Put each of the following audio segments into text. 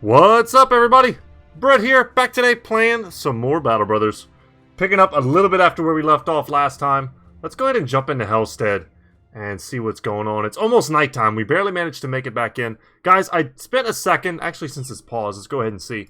What's up, everybody? Brett here, back today playing some more Battle Brothers. Picking up a little bit after where we left off last time. Let's go ahead and jump into Hellstead and see what's going on. It's almost nighttime. We barely managed to make it back in. Guys, I spent a second, actually since it's paused, let's go ahead and see.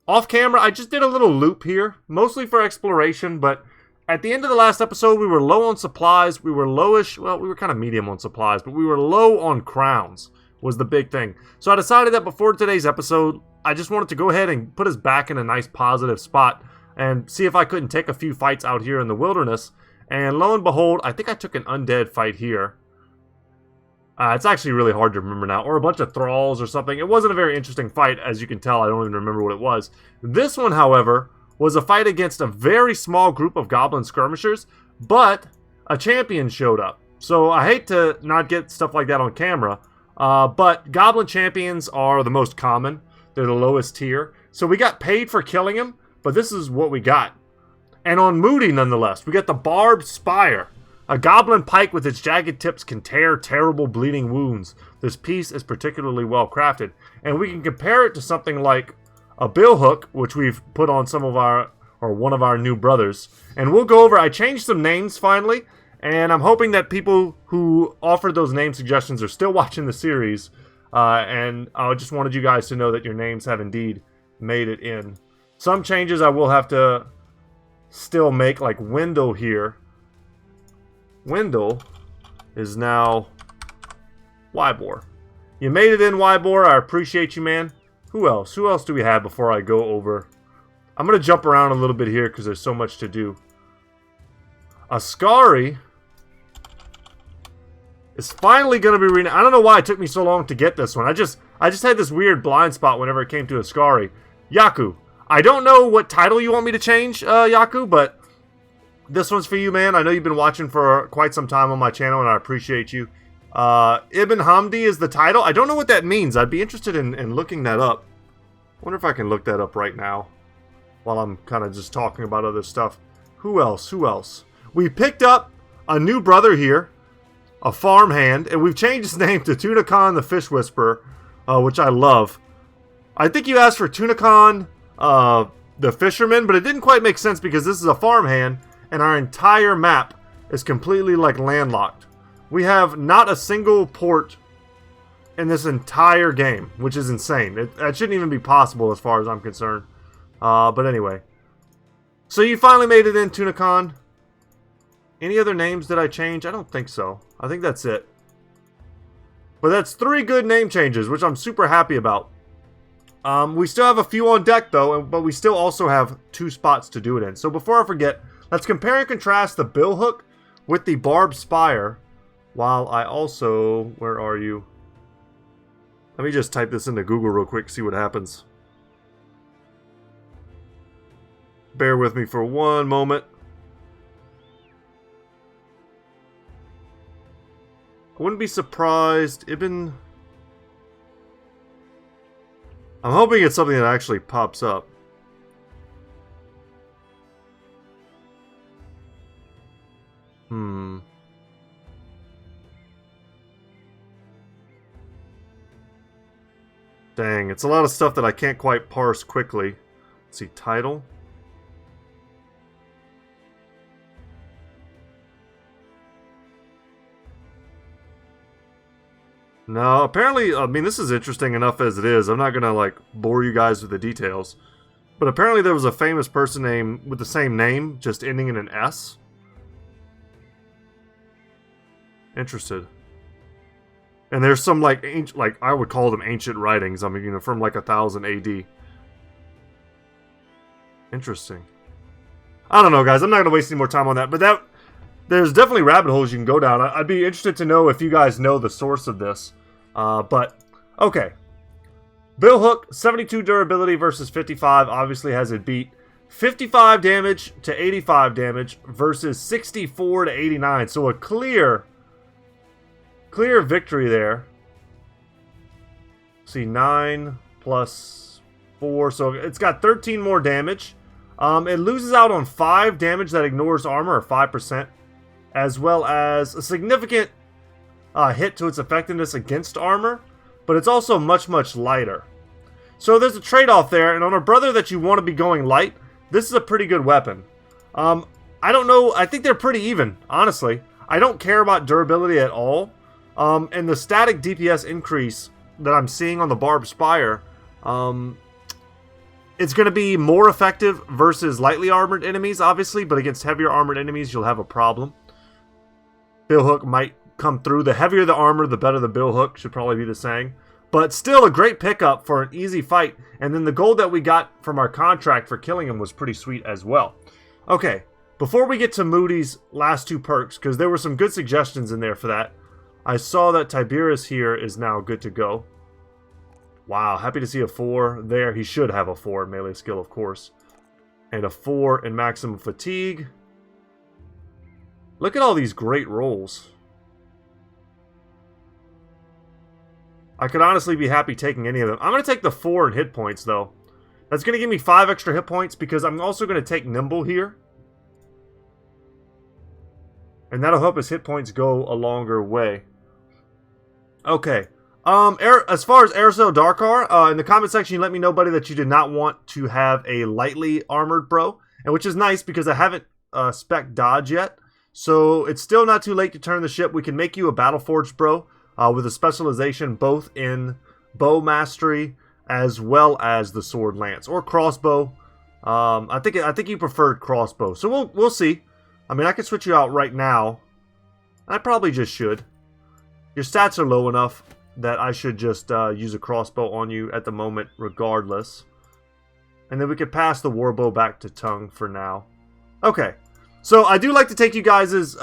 Off camera, I just did a little loop here, mostly for exploration, but at the end of the last episode, we were low on supplies. We were lowish, well, we were kind of medium on supplies, but we were low on crowns. Was the big thing. So I decided that before today's episode, I just wanted to go ahead and put us back in a nice positive spot and see if I couldn't take a few fights out here in the wilderness. And lo and behold, I think I took an undead fight here. It's actually really hard to remember now. Or a bunch of thralls or something. It wasn't a very interesting fight, as you can tell. I don't even remember what it was. This one, however, was a fight against a very small group of goblin skirmishers, but a champion showed up. So I hate to not get stuff like that on camera. But Goblin Champions are the most common. They're the lowest tier. So we got paid for killing him, but this is what we got. And on Moody, nonetheless, we got the Barbed Spire. A Goblin Pike with its jagged tips can tear terrible bleeding wounds. This piece is particularly well crafted. And we can compare it to something like a Billhook, which we've put on some of our, or one of our new brothers. And we'll go over, I changed some names finally. And I'm hoping that people who offered those name suggestions are still watching the series. And I just wanted you guys to know that your names have indeed made it in. Some changes I will have to still make, like Wendell here. Wendell is now Wybor. You made it in, Wybor. I appreciate you, man. Who else? Who else do we have before I go over? I'm going to jump around a little bit here because there's so much to do. Ascari is finally going to be renamed. I don't know why it took me so long to get this one. I just had this weird blind spot whenever it came to Ascari. Yaku. I don't know what title you want me to change, Yaku, but this one's for you, man. I know you've been watching for quite some time on my channel, and I appreciate you. Ibn Hamdi is the title. I don't know what that means. I'd be interested in looking that up. Wonder if I can look that up right now while I'm kind of just talking about other stuff. Who else? Who else? We picked up a new brother here. A farmhand, and we've changed his name to Tunicon the Fish Whisperer, which I love. I think you asked for Tunicon the Fisherman, but it didn't quite make sense because this is a farmhand, and our entire map is completely like landlocked. We have not a single port in this entire game, which is insane. That shouldn't even be possible as far as I'm concerned. But anyway. So you finally made it in, Tunicon. Any other names that I change? I don't think so. I think that's it. But that's 3 good name changes, which I'm super happy about. We still have a few on deck, though, but we still also have 2 spots to do it in. So before I forget, let's compare and contrast the Billhook with the Barbed Spire. While I also... Where are you? Let me just type this into Google real quick, see what happens. Bear with me for one moment. I wouldn't be surprised. I'm hoping it's something that actually pops up. Dang, it's a lot of stuff that I can't quite parse quickly. Let's see, title. No, apparently, I mean, this is interesting enough as it is. I'm not going to, like, bore you guys with the details. But apparently there was a famous person named with the same name, just ending in an S. Interested. And there's some, like, ancient, like, I would call them ancient writings. I mean, you know, from, like, 1000 AD. Interesting. I don't know, guys. I'm not going to waste any more time on that. But there's definitely rabbit holes you can go down. I'd be interested to know if you guys know the source of this. But, okay. Billhook, 72 durability versus 55, obviously has it beat. 55 damage to 85 damage versus 64 to 89. So a clear victory there. See, 9 plus 4. So it's got 13 more damage. It loses out on 5 damage that ignores armor, or 5%. As well as a significant hit to its effectiveness against armor, but it's also much, much lighter. So there's a trade-off there, and on a brother that you want to be going light, this is a pretty good weapon. I don't know, I think they're pretty even, honestly. I don't care about durability at all. And the static DPS increase that I'm seeing on the Barbed Spire, it's going to be more effective versus lightly armored enemies, obviously, but against heavier armored enemies, you'll have a problem. Billhook might come through. The heavier the armor, the better the billhook, should probably be the saying. But still a great pickup for an easy fight. And then the gold that we got from our contract for killing him was pretty sweet as well. Okay, before we get to Moody's last 2 perks, because there were some good suggestions in there for that, I saw that Tiberius here is now good to go. Wow, happy to see a 4 there. He should have a 4 in melee skill, of course. And a 4 in maximum fatigue. Look at all these great rolls. I could honestly be happy taking any of them. I'm going to take the 4 in hit points, though. That's going to give me 5 extra hit points because I'm also going to take Nimble here. And that'll help his hit points go a longer way. Okay. As far as Aerosol Darkar, in the comment section, you let me know, buddy, that you did not want to have a lightly armored bro. And which is nice because I haven't spec dodge yet. So it's still not too late to turn the ship. We can make you a Battleforged bro. With a specialization both in bow mastery as well as the sword lance or crossbow. I think you preferred crossbow, so we'll see. I mean, I could switch you out right now. I probably just should. Your stats are low enough that I should just use a crossbow on you at the moment, regardless. And then we could pass the warbow back to Tongue for now. Okay, so I do like to take you guys'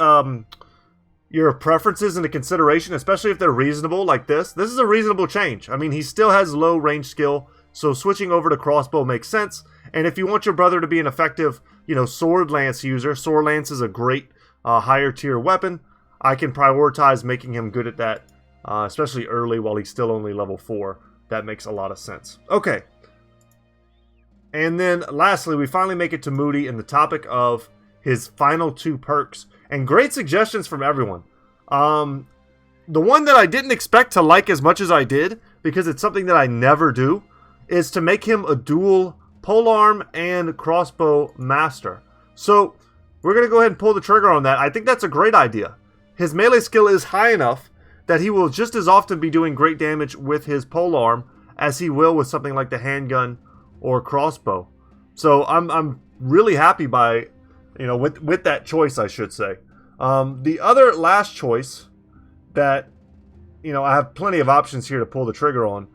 your preferences into consideration, especially if they're reasonable like this. This is a reasonable change. I mean, he still has low range skill, so switching over to crossbow makes sense. And if you want your brother to be an effective, sword lance user, sword lance is a great higher tier weapon. I can prioritize making him good at that, especially early while he's still only level 4. That makes a lot of sense. Okay. And then lastly, we finally make it to Moody in the topic of his final 2 perks. And great suggestions from everyone. The one that I didn't expect to like as much as I did, because it's something that I never do, is to make him a dual polearm and crossbow master. So we're going to go ahead and pull the trigger on that. I think that's a great idea. His melee skill is high enough that he will just as often be doing great damage with his polearm as he will with something like the handgun or crossbow. So I'm really happy by... with that choice, I should say. The other last choice that, I have plenty of options here to pull the trigger on.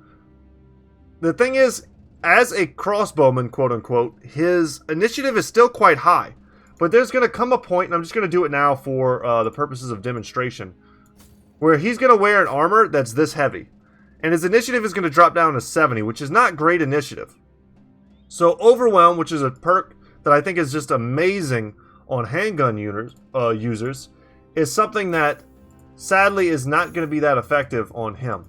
The thing is, as a crossbowman, quote unquote, his initiative is still quite high. But there's going to come a point, and I'm just going to do it now for the purposes of demonstration, where he's going to wear an armor that's this heavy. And his initiative is going to drop down to 70, which is not great initiative. So Overwhelm, which is a perk that I think is just amazing on handgun users, is something that sadly is not going to be that effective on him.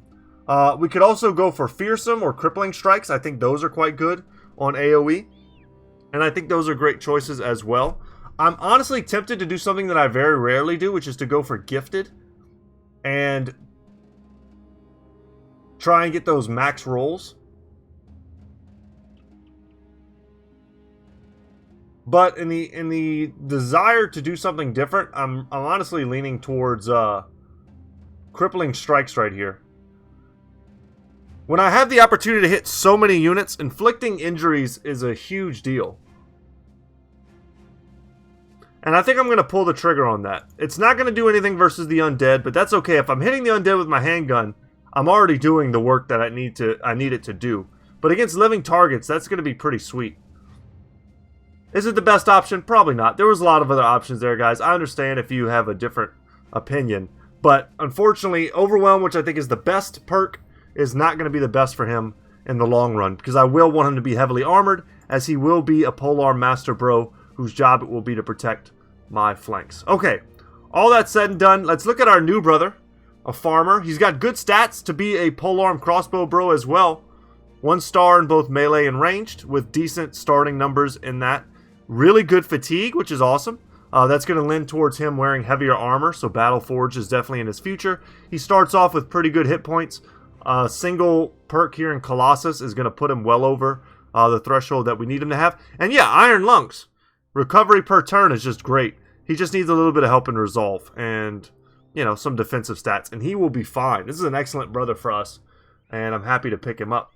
We could also go for Fearsome or Crippling Strikes. I think those are quite good on AoE. And I think those are great choices as well. I'm honestly tempted to do something that I very rarely do, which is to go for Gifted and try and get those max rolls. But in the desire to do something different, I'm honestly leaning towards Crippling Strikes right here. When I have the opportunity to hit so many units, inflicting injuries is a huge deal. And I think I'm going to pull the trigger on that. It's not going to do anything versus the undead, but that's okay. If I'm hitting the undead with my handgun, I'm already doing the work that I need it to do. But against living targets, that's going to be pretty sweet. Is it the best option? Probably not. There was a lot of other options there, guys. I understand if you have a different opinion. But unfortunately, Overwhelm, which I think is the best perk, is not going to be the best for him in the long run. Because I will want him to be heavily armored, as he will be a polearm master bro, whose job it will be to protect my flanks. Okay, all that said and done, let's look at our new brother, a farmer. He's got good stats to be a polearm crossbow bro as well. 1 star in both melee and ranged, with decent starting numbers in that. Really good fatigue, which is awesome. That's going to lend towards him wearing heavier armor, so Battleforge is definitely in his future. He starts off with pretty good hit points. A single perk here in Colossus is going to put him well over the threshold that we need him to have. And yeah, Iron Lungs. Recovery per turn is just great. He just needs a little bit of help in resolve and, you know, some defensive stats. And he will be fine. This is an excellent brother for us. And I'm happy to pick him up.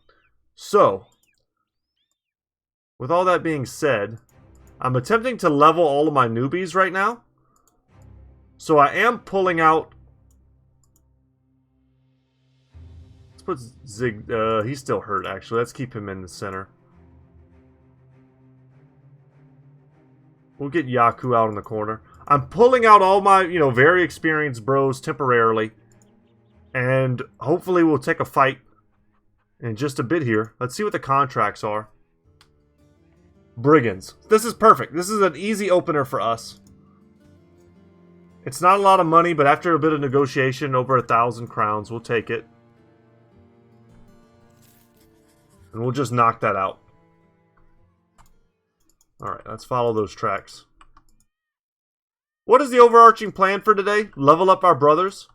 So, with all that being said, I'm attempting to level all of my newbies right now. So I am pulling out... Let's put Zig... he's still hurt, actually. Let's keep him in the center. We'll get Yaku out in the corner. I'm pulling out all my, you know, very experienced bros temporarily. And hopefully we'll take a fight in just a bit here. Let's see what the contracts are. Brigands. This is perfect. This is an easy opener for us. It's not a lot of money, but after a bit of negotiation, over 1,000 crowns, we'll take it. And we'll just knock that out. Alright, let's follow those tracks. What is the overarching plan for today? Level up our brothers.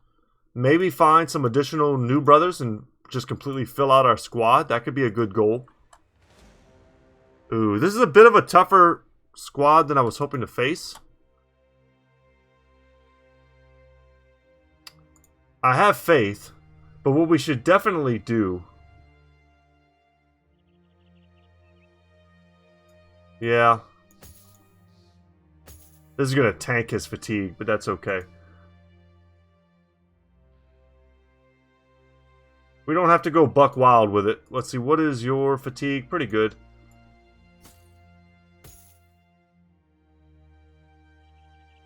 Maybe find some additional new brothers and just completely fill out our squad. That could be a good goal. Ooh, this is a bit of a tougher squad than I was hoping to face. I have faith, but what we should definitely do... Yeah. This is going to tank his fatigue, but that's okay. We don't have to go buck wild with it. Let's see, what is your fatigue? Pretty good.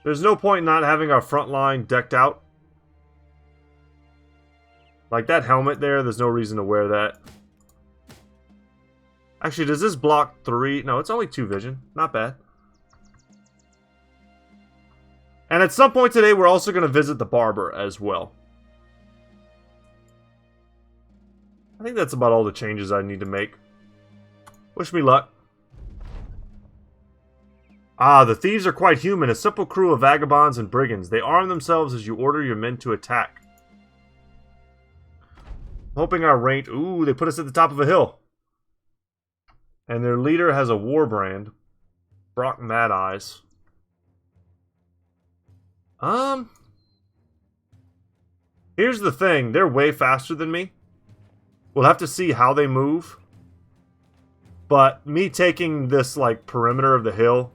There's no point in not having our front line decked out. Like that helmet there, there's no reason to wear that. Actually, does this block 3? No, it's only 2 vision. Not bad. And at some point today, we're also going to visit the barber as well. I think that's about all the changes I need to make. Wish me luck. Ah, the thieves are quite human. A simple crew of vagabonds and brigands. They arm themselves as you order your men to attack. Hoping our range... Ooh, they put us at the top of a hill. And their leader has a war brand. Brock Mad Eyes. Here's the thing. They're way faster than me. We'll have to see how they move. But me taking this, like, perimeter of the hill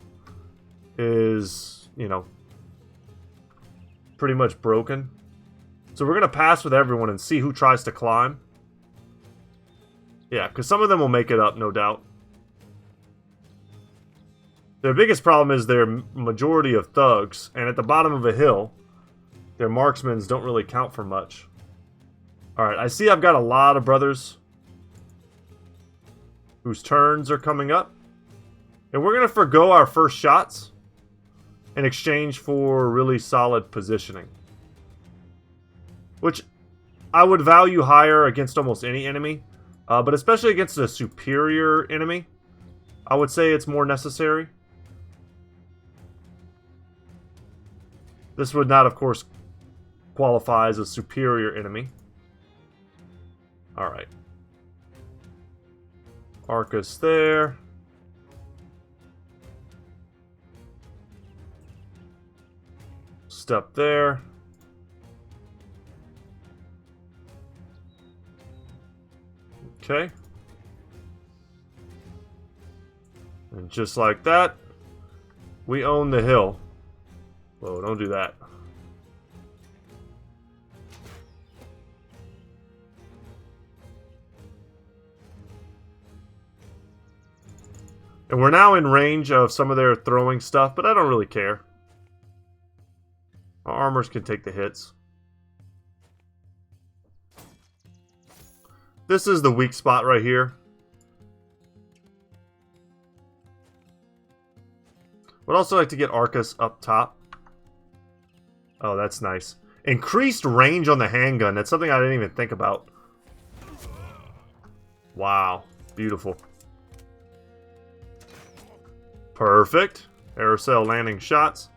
is, you know, pretty much broken. So we're going to pass with everyone and see who tries to climb. Yeah, because some of them will make it up, no doubt. Their biggest problem is their majority of thugs, and at the bottom of a hill, their marksmen don't really count for much. Alright, I see I've got a lot of brothers whose turns are coming up. And we're going to forgo our first shots in exchange for really solid positioning. Which I would value higher against almost any enemy. But especially against a superior enemy, I would say it's more necessary. This would not, of course, qualify as a superior enemy. Alright. Arcus there. Step there. Okay. And just like that, we own the hill. Whoa, don't do that. And we're now in range of some of their throwing stuff, but I don't really care. Our armors can take the hits. This is the weak spot right here. Would also like to get Arcus up top. Oh, that's nice. Increased range on the handgun. That's something I didn't even think about. Wow. Beautiful. Perfect. Aerosol landing shots.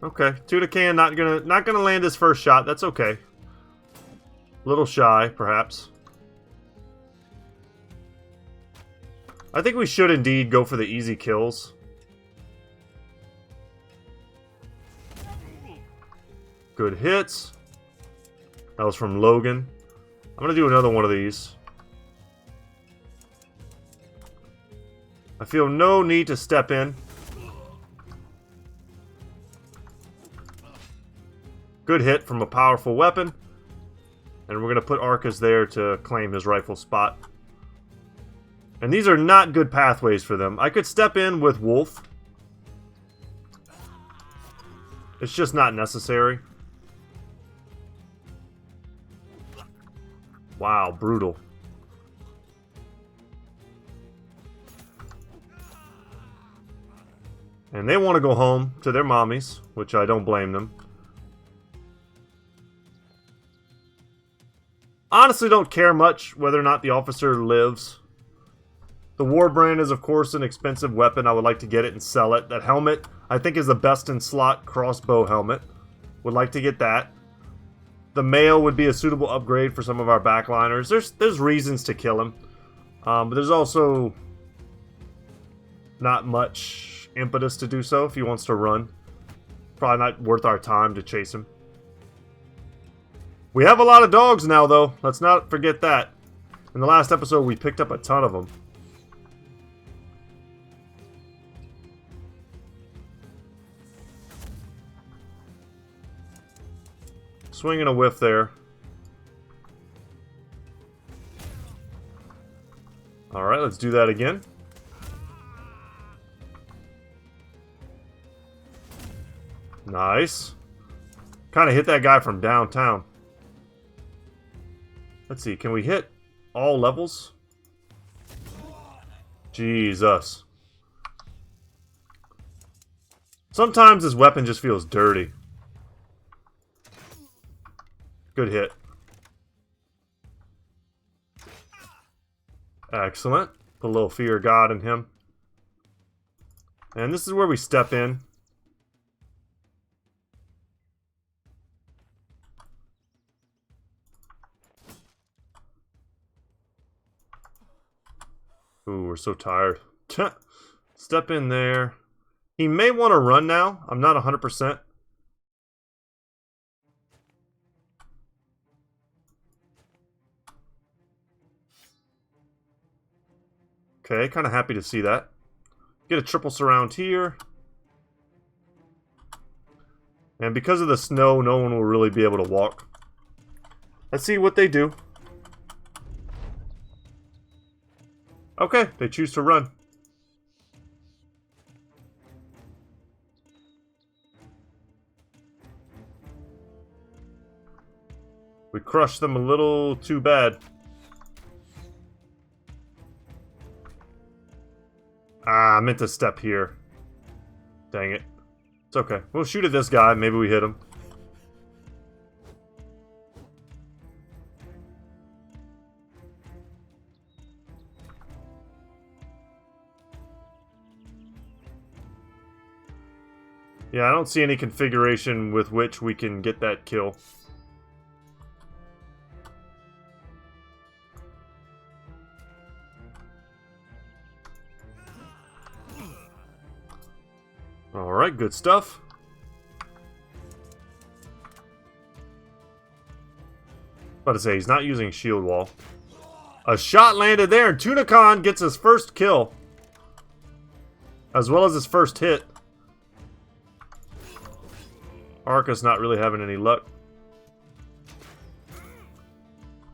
Okay, Tuna Can not gonna land his first shot. That's okay. A little shy, perhaps. I think we should indeed go for the easy kills. Good hits. That was from Logan. I'm gonna do another one of these. I feel no need to step in. Good hit from a powerful weapon. And we're going to put Arcus there to claim his rightful spot. And these are not good pathways for them. I could step in with Wolf. It's just not necessary. Wow, brutal. And they want to go home to their mommies, which I don't blame them. Honestly, don't care much whether or not the officer lives. The war brand is, of course, an expensive weapon. I would like to get it and sell it. That helmet, I think, is the best in slot crossbow helmet. Would like to get that. The mail would be a suitable upgrade for some of our backliners. There's reasons to kill him. But there's also not much impetus to do so if he wants to run. Probably not worth our time to chase him. We have a lot of dogs now, though. Let's not forget that. In the last episode, we picked up a ton of them. Swing and a whiff there. Alright, let's do that again. Nice. Kind of hit that guy from downtown. Let's see, can we hit all levels? Jesus. Sometimes this weapon just feels dirty. Good hit. Excellent. Put a little fear of God in him. And this is where we step in. Ooh, we're so tired. Step in there. He may want to run now. I'm not 100%. Okay, kind of happy to see that. Get a triple surround here. And because of the snow, no one will really be able to walk. Let's see what they do. Okay, they choose to run. We crushed them a little too bad. Ah, I meant to step here. Dang it. It's okay. We'll shoot at this guy. Maybe we hit him. Yeah, I don't see any configuration with which we can get that kill. Alright, good stuff. About to say, he's not using shield wall. A shot landed there, and Tunicon gets his first kill. As well as his first hit. Arcus not really having any luck.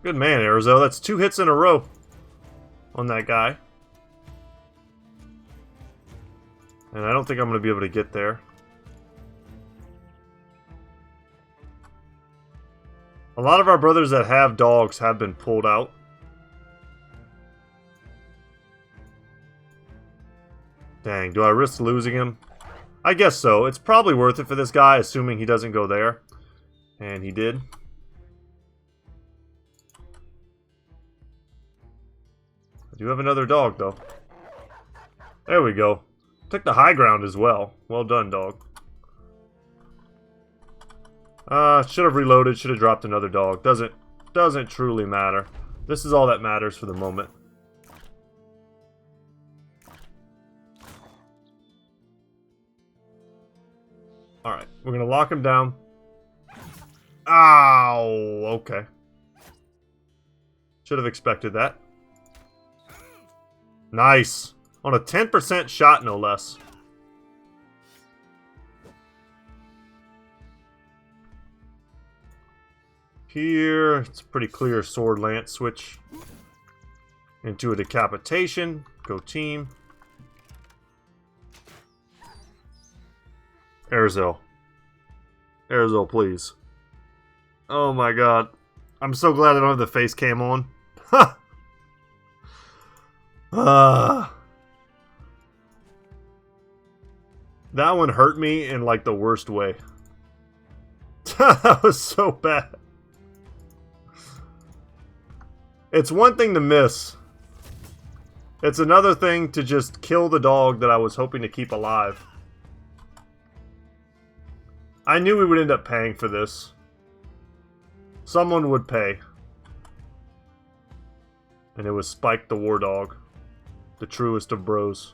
Good man, Arizo. That's 2 hits in a row on that guy. And I don't think I'm going to be able to get there. A lot of our brothers that have dogs have been pulled out. Dang, do I risk losing him? I guess so. It's probably worth it for this guy, assuming he doesn't go there. And he did. I do have another dog, though. There we go. Took the high ground as well. Well done, dog. Should have reloaded, should have dropped another dog. Doesn't truly matter. This is all that matters for the moment. Alright, we're gonna lock him down. Ow! Okay. Should have expected that. Nice! On a 10% shot, no less. Here, it's a pretty clear sword lance switch into a decapitation. Go team. Airzel. Airzel, please. Oh my god. I'm so glad I don't have the face cam on. Ha! That one hurt me in like the worst way. That was so bad. It's one thing to miss. It's another thing to just kill the dog that I was hoping to keep alive. I knew we would end up paying for this. Someone would pay. And it was Spike the War Dog. The truest of bros.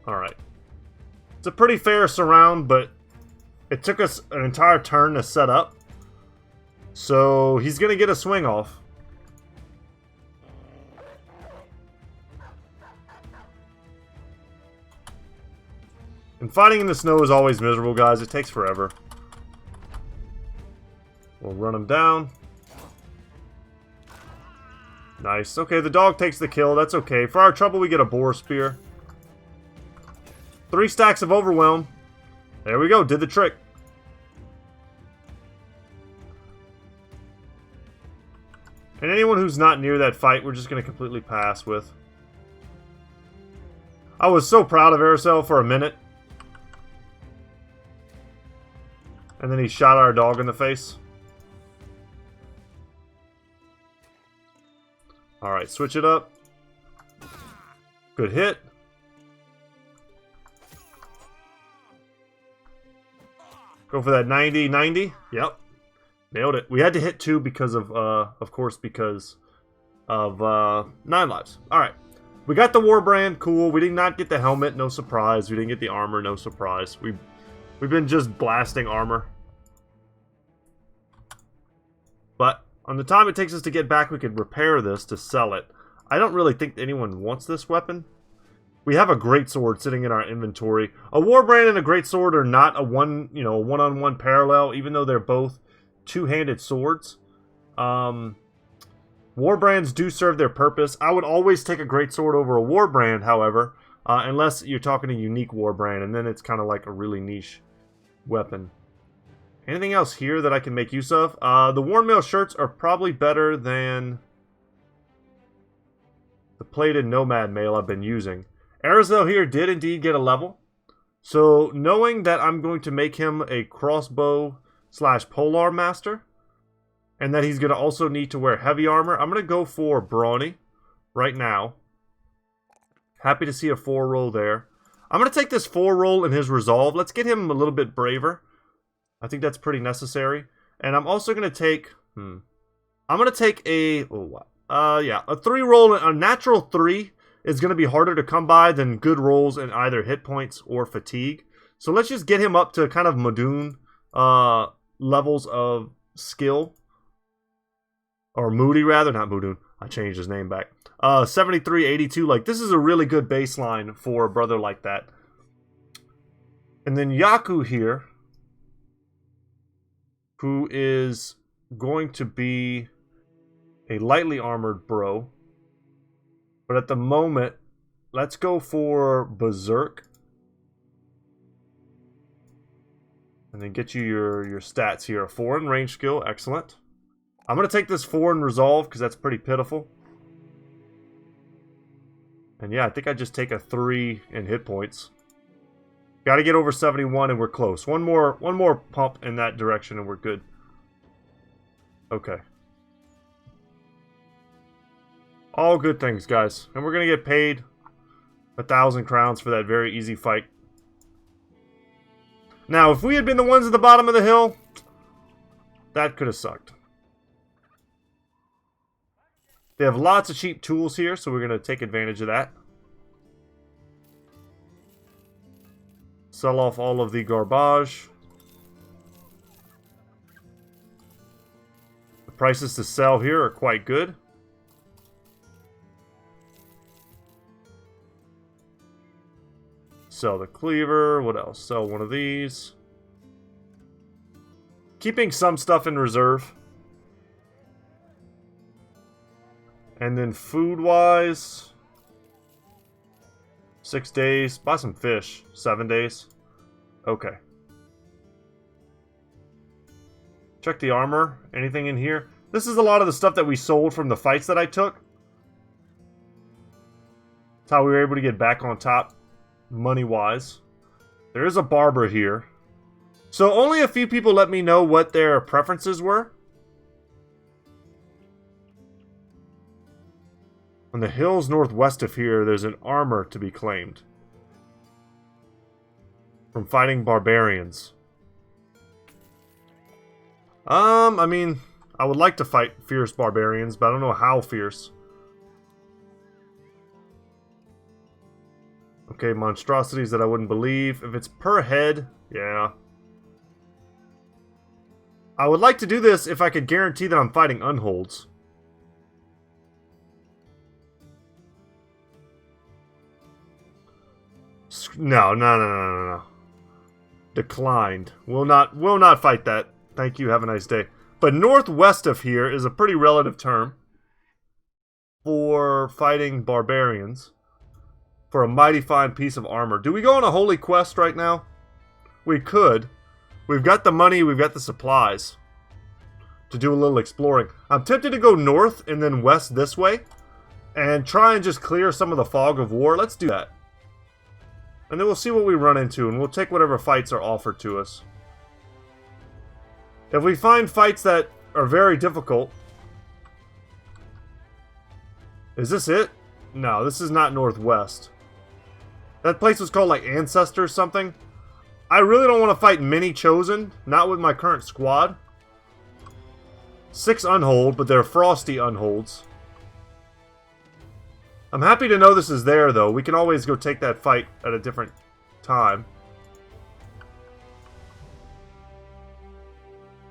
Alright. It's a pretty fair surround, but it took us an entire turn to set up. So he's going to get a swing off. And fighting in the snow is always miserable, guys. It takes forever. We'll run him down. Nice. Okay, the dog takes the kill. That's okay. For our trouble, we get a boar spear. 3 stacks of overwhelm. There we go. Did the trick. And anyone who's not near that fight, we're just going to completely pass with. I was so proud of Aircel for a minute. And then he shot our dog in the face. Alright, switch it up. Good hit. Go for that 90. Yep. Nailed it. We had to hit 2 because of course, because of 9 lives. Alright. We got the war brand. Cool. We did not get the helmet. No surprise. We didn't get the armor. No surprise. We've been just blasting armor. But on the time it takes us to get back, we could repair this to sell it. I don't really think anyone wants this weapon. We have a greatsword sitting in our inventory. A warbrand and a greatsword are not a one-on-one parallel, even though they're both two-handed swords. Warbrands do serve their purpose. I would always take a greatsword over a warbrand, however, unless you're talking a unique warbrand, and then it's kind of like a really niche weapon. Anything else here that I can make use of? The Warmail shirts are probably better than the plated Nomad mail I've been using. Arizal here did indeed get a level. So knowing that I'm going to make him a crossbow / polar master, and that he's going to also need to wear heavy armor, I'm going to go for Brawny right now. Happy to see a 4 roll there. I'm going to take this 4 roll in his resolve. Let's get him a little bit braver. I think that's pretty necessary. And I'm also going to take... I'm going to take a... a 3 roll. A natural 3 is going to be harder to come by than good rolls in either hit points or fatigue. So let's just get him up to kind of Madoon levels of skill. Or Moody, rather. Not Madoon. I changed his name back. 73, 82. Like, this is a really good baseline for a brother like that. And then Yaku here, who is going to be a lightly armored bro. But at the moment, let's go for Berserk. And then get you your stats here. A 4 in range skill. Excellent. I'm going to take this 4 in resolve because that's pretty pitiful. And yeah, I think I just take a 3 in hit points. Got to get over 71 and we're close. One more pump in that direction and we're good. Okay. All good things, guys. And we're going to get paid 1,000 crowns for that very easy fight. Now, if we had been the ones at the bottom of the hill, that could have sucked. They have lots of cheap tools here, so we're going to take advantage of that. Sell off all of the garbage. The prices to sell here are quite good. Sell the cleaver. What else? Sell one of these. Keeping some stuff in reserve. And then food-wise, 6 days. Buy some fish. 7 days. Okay. Check the armor. Anything in here? This is a lot of the stuff that we sold from the fights that I took. That's how we were able to get back on top, money-wise. There is a barber here. So only a few people let me know what their preferences were. On the hills northwest of here, there's an armor to be claimed. From fighting barbarians. I mean, I would like to fight fierce barbarians, but I don't know how fierce. Okay, monstrosities that I wouldn't believe. If it's per head, yeah. I would like to do this if I could guarantee that I'm fighting unholds. No. Declined. Will not fight that. Thank you, have a nice day. But northwest of here is a pretty relative term for fighting barbarians. For a mighty fine piece of armor. Do we go on a holy quest right now? We could. We've got the money, we've got the supplies to do a little exploring. I'm tempted to go north and then west this way and try and just clear some of the fog of war. Let's do that. And then we'll see what we run into, and we'll take whatever fights are offered to us. If we find fights that are very difficult... Is this it? No, this is not northwest. That place was called, like, Ancestor or something. I really don't want to fight many Chosen. Not with my current squad. 6 Unhold, but they're frosty Unholds. I'm happy to know this is there, though. We can always go take that fight at a different time.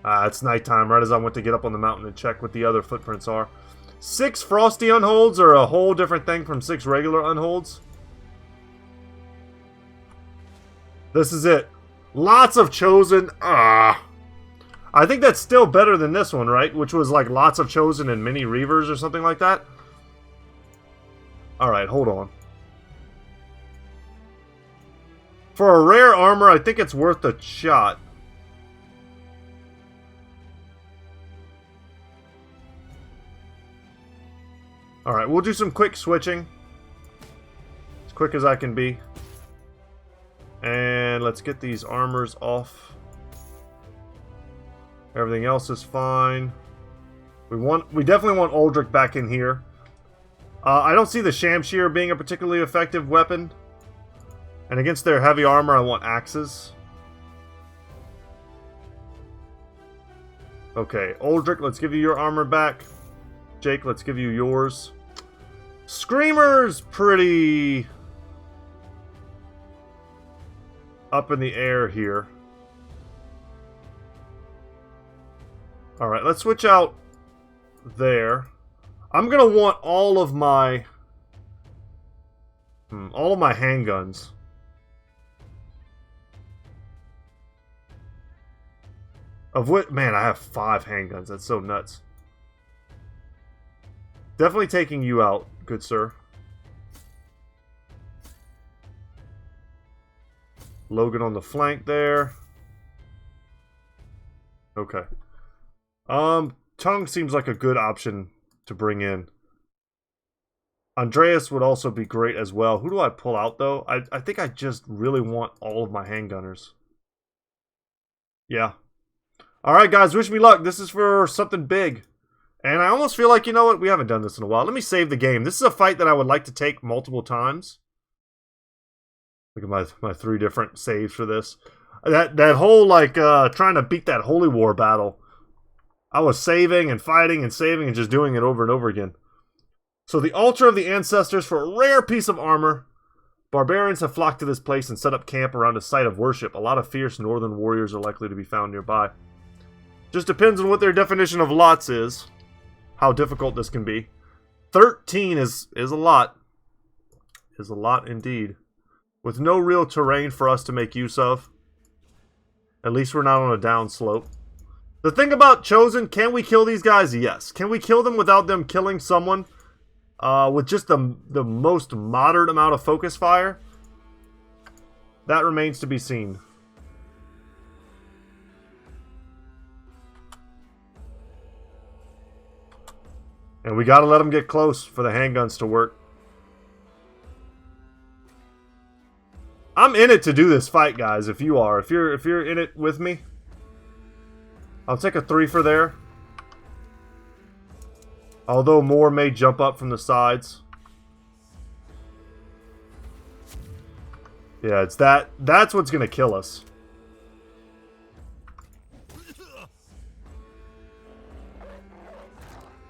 It's nighttime, right as I went to get up on the mountain and check what the other footprints are. 6 frosty Unholds are a whole different thing from 6 regular Unholds. This is it. Lots of Chosen. I think that's still better than this one, right? Which was like lots of Chosen and mini Reavers or something like that. Alright, hold on. For a rare armor, I think it's worth a shot. Alright, we'll do some quick switching. As quick as I can be. And let's get these armors off. Everything else is fine. We definitely want Uldric back in here. I don't see the Shamshir being a particularly effective weapon. And against their heavy armor, I want axes. Okay, Uldric, let's give you your armor back. Jake, let's give you yours. Screamer's pretty up in the air here. Alright, let's switch out there. I'm gonna want all of my handguns. Of what? Man, I have 5 handguns. That's so nuts. Definitely taking you out, good sir. Logan on the flank there. Okay. Tongue seems like a good option to bring in. Andreas would also be great as well. Who do I pull out, though? I think I just really want all of my handgunners. Yeah. Alright, guys. Wish me luck. This is for something big. And I almost feel like, you know what? We haven't done this in a while. Let me save the game. This is a fight that I would like to take multiple times. Look at my 3 different saves for this. That whole, like, trying to beat that Holy War battle. I was saving and fighting and saving and just doing it over and over again. So the altar of the ancestors for a rare piece of armor. Barbarians have flocked to this place and set up camp around a site of worship. A lot of fierce northern warriors are likely to be found nearby. Just depends on what their definition of lots is. How difficult this can be. 13 is a lot. Is a lot indeed. With no real terrain for us to make use of. At least we're not on a down slope. The thing about Chosen, can we kill these guys? Yes. Can we kill them without them killing someone? With just the most moderate amount of focus fire? That remains to be seen. And we gotta let them get close for the handguns to work. I'm in it to do this fight, guys, if you are. If you're in it with me. I'll take a 3 for there. Although more may jump up from the sides. Yeah, it's that's what's gonna kill us.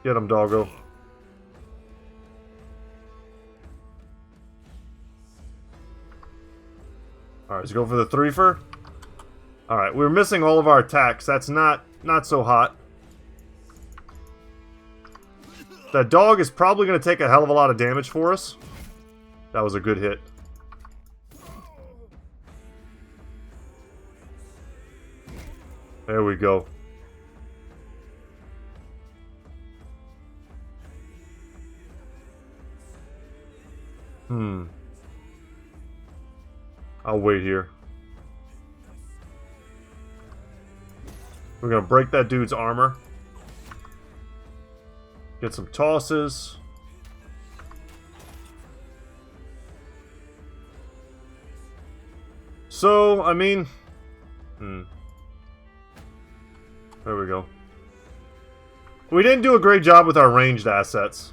Get him, doggo. Alright, let's go for the 3-fer. Alright, we're missing all of our attacks. That's not so hot. That dog is probably going to take a hell of a lot of damage for us. That was a good hit. There we go. I'll wait here. We're going to break that dude's armor. Get some tosses. So, I mean... There we go. We didn't do a great job with our ranged assets.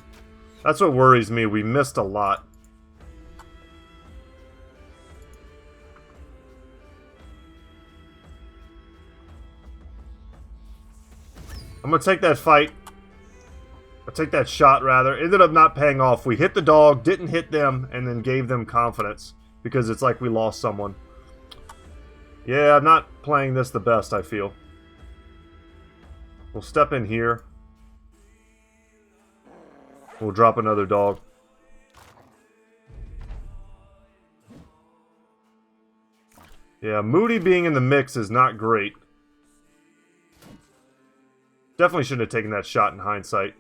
That's what worries me. We missed a lot. I'm going to take that fight. I'll take that shot, rather. Ended up not paying off. We hit the dog, didn't hit them, and then gave them confidence. Because it's like we lost someone. Yeah, I'm not playing this the best, I feel. We'll step in here. We'll drop another dog. Yeah, Moody being in the mix is not great. Definitely shouldn't have taken that shot in hindsight.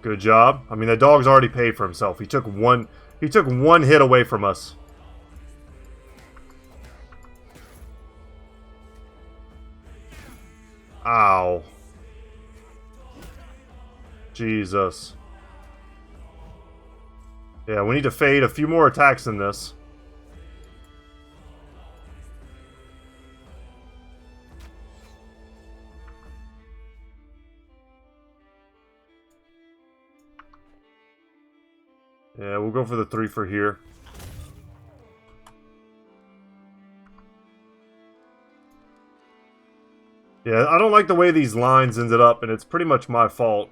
Good job. I mean, the dog's already paid for himself. He took one hit away from us. Ow. Jesus. Yeah, we need to fade a few more attacks than this. Yeah, we'll go for the 3-fer here. Yeah, I don't like the way these lines ended up, and it's pretty much my fault.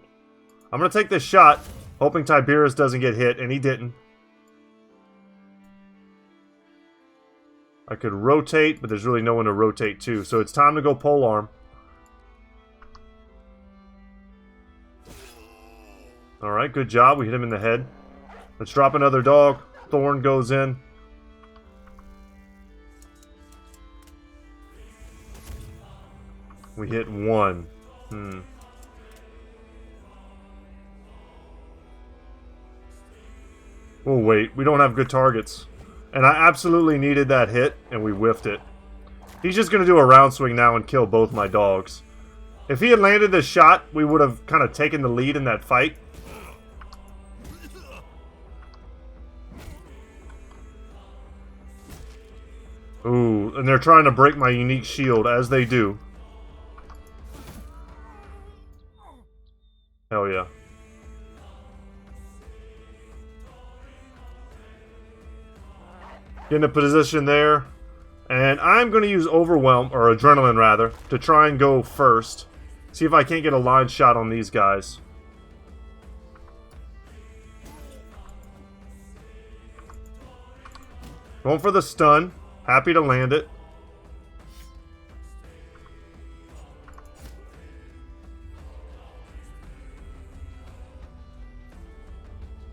I'm going to take this shot, hoping Tiberius doesn't get hit, and he didn't. I could rotate, but there's really no one to rotate to, so it's time to go polearm. Alright, good job. We hit him in the head. Let's drop another dog. Thorn goes in. We hit 1. Oh, wait. We don't have good targets. And I absolutely needed that hit, and we whiffed it. He's just going to do a round swing now and kill both my dogs. If he had landed this shot, we would have kind of taken the lead in that fight. Ooh, and they're trying to break my unique shield, as they do. Get in a position there. And I'm going to use Overwhelm, or Adrenaline rather, to try and go first. See if I can't get a line shot on these guys. Going for the stun. Happy to land it.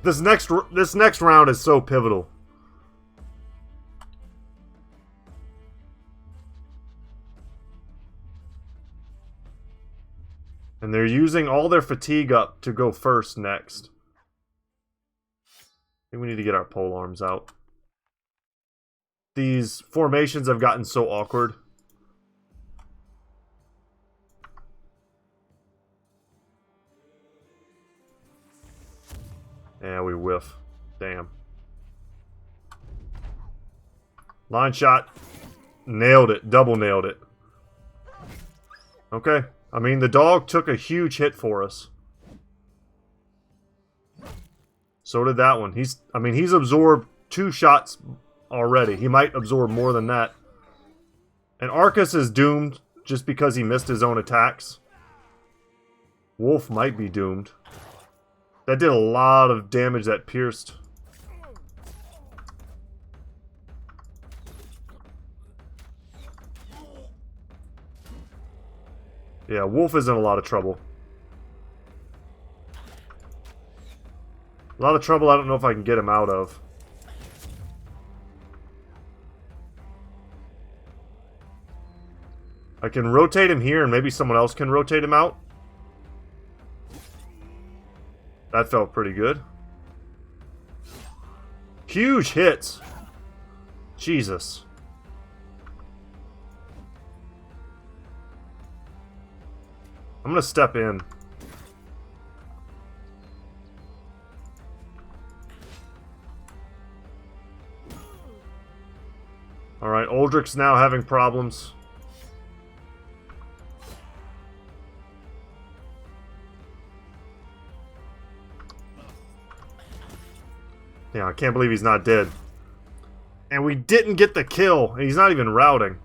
This next round is so pivotal. And they're using all their fatigue up to go first next. I think we need to get our pole arms out. These formations have gotten so awkward. Yeah, we whiff. Damn. Line shot. Nailed it. Double nailed it. Okay. I mean, the dog took a huge hit for us. So did that one. He's absorbed 2 shots already. He might absorb more than that. And Arcus is doomed just because he missed his own attacks. Wolf might be doomed. That did a lot of damage that pierced. Yeah, Wolf is in a lot of trouble. A lot of trouble I don't know if I can get him out of. I can rotate him here and maybe someone else can rotate him out. That felt pretty good. Huge hits. Jesus. I'm gonna step in. Alright, Uldric's now having problems. Yeah, I can't believe he's not dead. And we didn't get the kill. He's not even routing.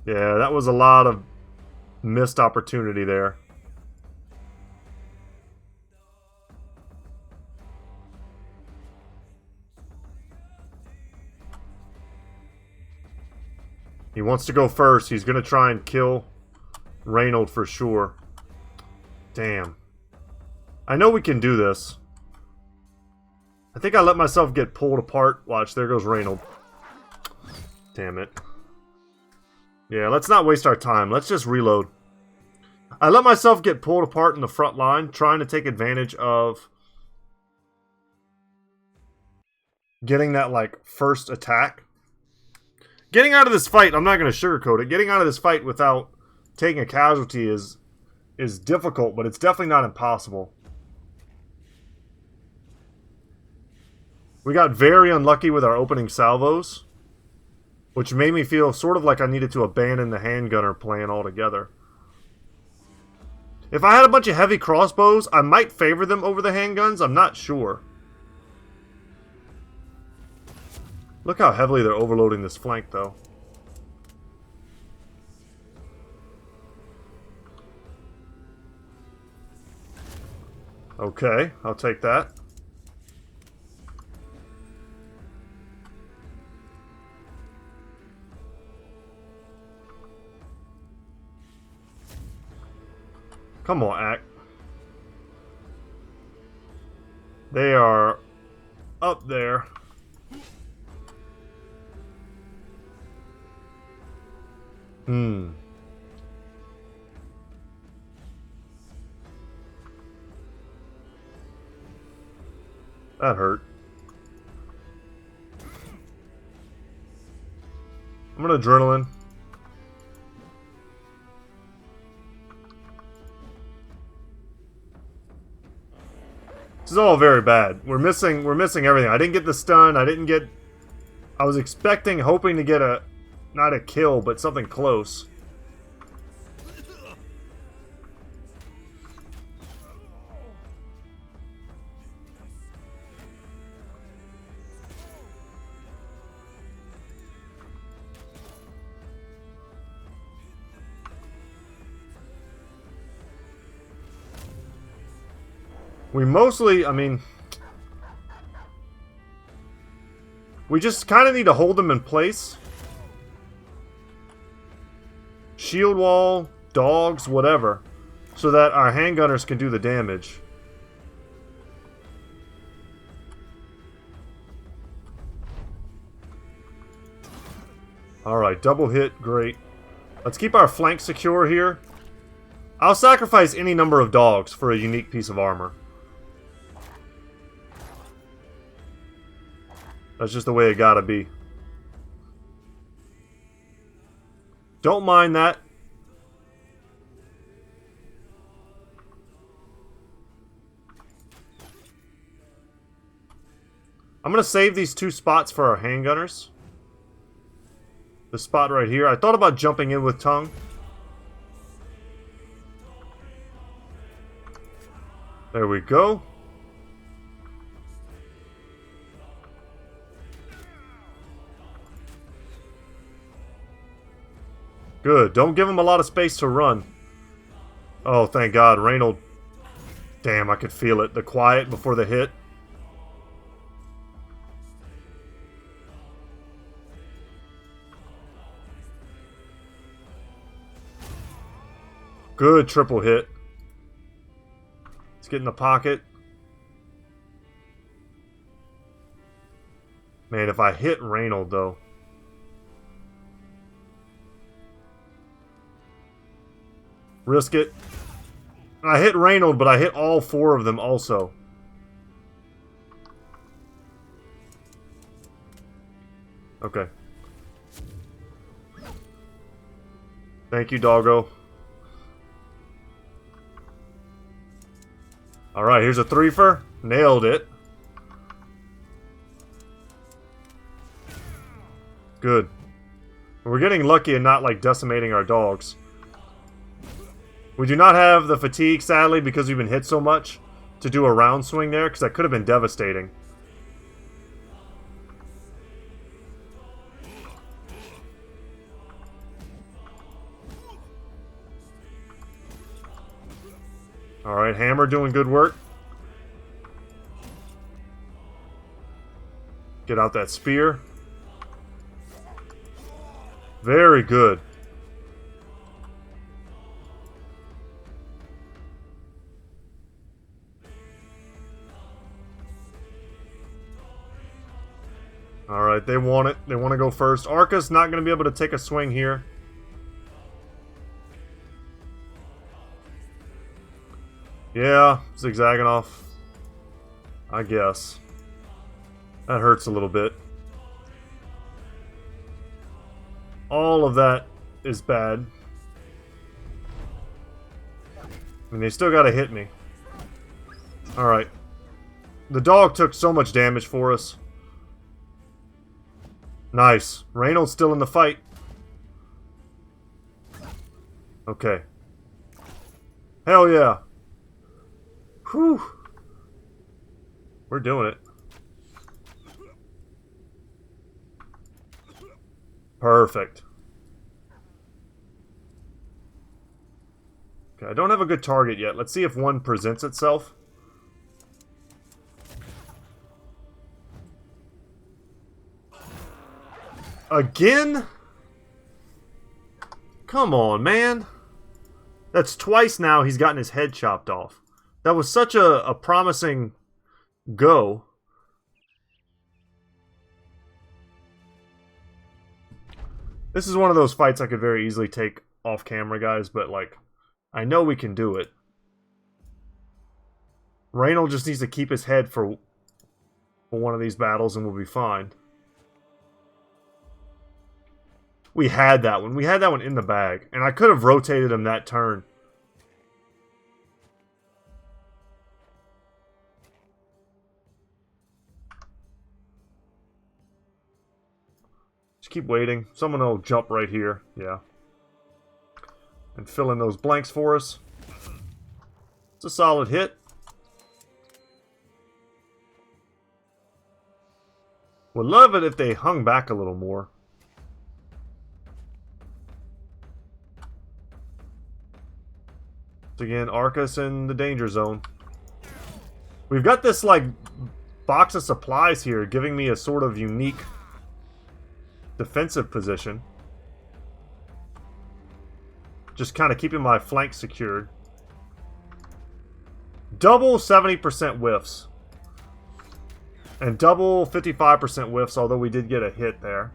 Yeah, that was a lot of missed opportunity there. He wants to go first. He's going to try and kill Reynold for sure. Damn. I know we can do this. I think I let myself get pulled apart. Watch, there goes Reynold. Damn it. Yeah, let's not waste our time. Let's just reload. I let myself get pulled apart in the front line, trying to take advantage of getting that, like, first attack. Getting out of this fight, I'm not going to sugarcoat it. Getting out of this fight without taking a casualty is difficult, but it's definitely not impossible. We got very unlucky with our opening salvos, which made me feel sort of like I needed to abandon the handgunner plan altogether. If I had a bunch of heavy crossbows, I might favor them over the handguns. I'm not sure. Look how heavily they're overloading this flank, though. Okay, I'll take that. Come on, Act. They are up there. That hurt. I'm gonna adrenaline. This is all very bad. We're missing everything. I didn't get the stun. I was expecting, hoping to get not a kill, but something close. We mostly, I mean... We just kind of need to hold them in place. Shield wall, dogs, whatever. So that our handgunners can do the damage. Alright, double hit, great. Let's keep our flank secure here. I'll sacrifice any number of dogs for a unique piece of armor. That's just the way it gotta be. Don't mind that. I'm gonna save these 2 spots for our handgunners. The spot right here. I thought about jumping in with tongue. There we go. Good. Don't give him a lot of space to run. Oh, thank God. Reynold. Damn, I could feel it. The quiet before the hit. Good triple hit. Let's get in the pocket. Man, if I hit Reynold, though. Risk it. I hit Reynold, but I hit all 4 of them also. Okay. Thank you, doggo. Alright, here's a 3-fer. Nailed it. Good. We're getting lucky and not, like, decimating our dogs. We do not have the fatigue, sadly, because we've been hit so much, to do a round swing there, because that could have been devastating. Alright, Hammer doing good work. Get out that spear. Very good. Alright, they want it. They want to go first. Arca's not going to be able to take a swing here. Yeah, zigzagging off. I guess. That hurts a little bit. All of that is bad. I mean, they still gotta hit me. Alright. The dog took so much damage for us. Nice. Reynold's still in the fight. Okay. Hell yeah. Whew. We're doing it. Perfect. Okay, I don't have a good target yet. Let's see if one presents itself. Again? Come on, man. That's twice now he's gotten his head chopped off. That was such a promising go. This is one of those fights I could very easily take off camera, guys, but, like, I know we can do it. Reynold just needs to keep his head for one of these battles and we'll be fine. We had that one. We had that one in the bag. And I could have rotated him that turn. Just keep waiting. Someone will jump right here. Yeah. And fill in those blanks for us. It's a solid hit. Would love it if they hung back a little more. Again, Arcus in the danger zone. We've got this, like, box of supplies here giving me a sort of unique defensive position. Just kind of keeping my flank secured. Double 70% whiffs. And double 55% whiffs, although we did get a hit there.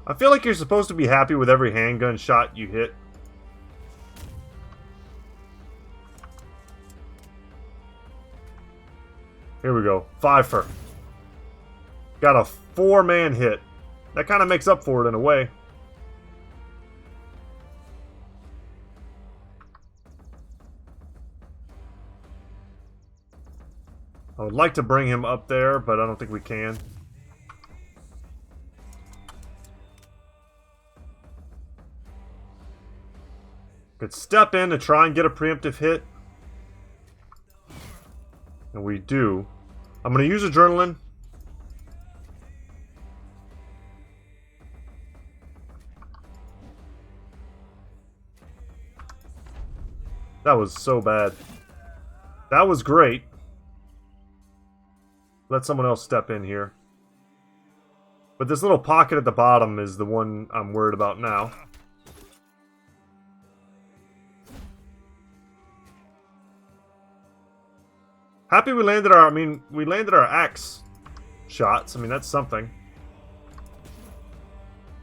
I feel like you're supposed to be happy with every handgun shot you hit. Here we go. Pfeiffer. Got a 4-man hit. That kind of makes up for it in a way. I would like to bring him up there, but I don't think we can. Could step in to try and get a preemptive hit. And we do. I'm going to use Adrenaline. That was so bad. That was great. Let someone else step in here. But this little pocket at the bottom is the one I'm worried about now. Happy we landed our, we landed our axe shots. I mean, that's something.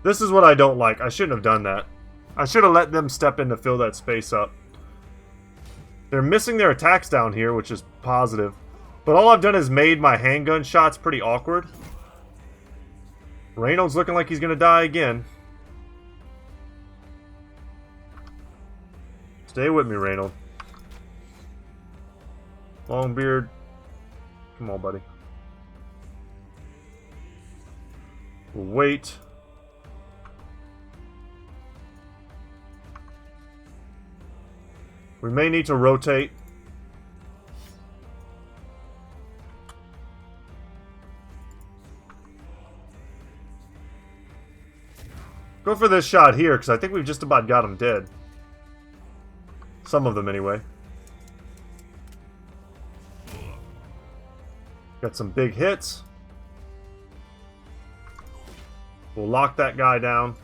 This is what I don't like. I shouldn't have done that. I should have let them step in to fill that space up. They're missing their attacks down here, which is positive. But all I've done is made my handgun shots pretty awkward. Reynolds looking like he's going to die again. Stay with me, Reynolds. Longbeard. Come on, buddy. We'll wait. We may need to rotate. Go for this shot here, because I think we've just about got him dead. Some of them, anyway. Got some big hits. We'll lock that guy down.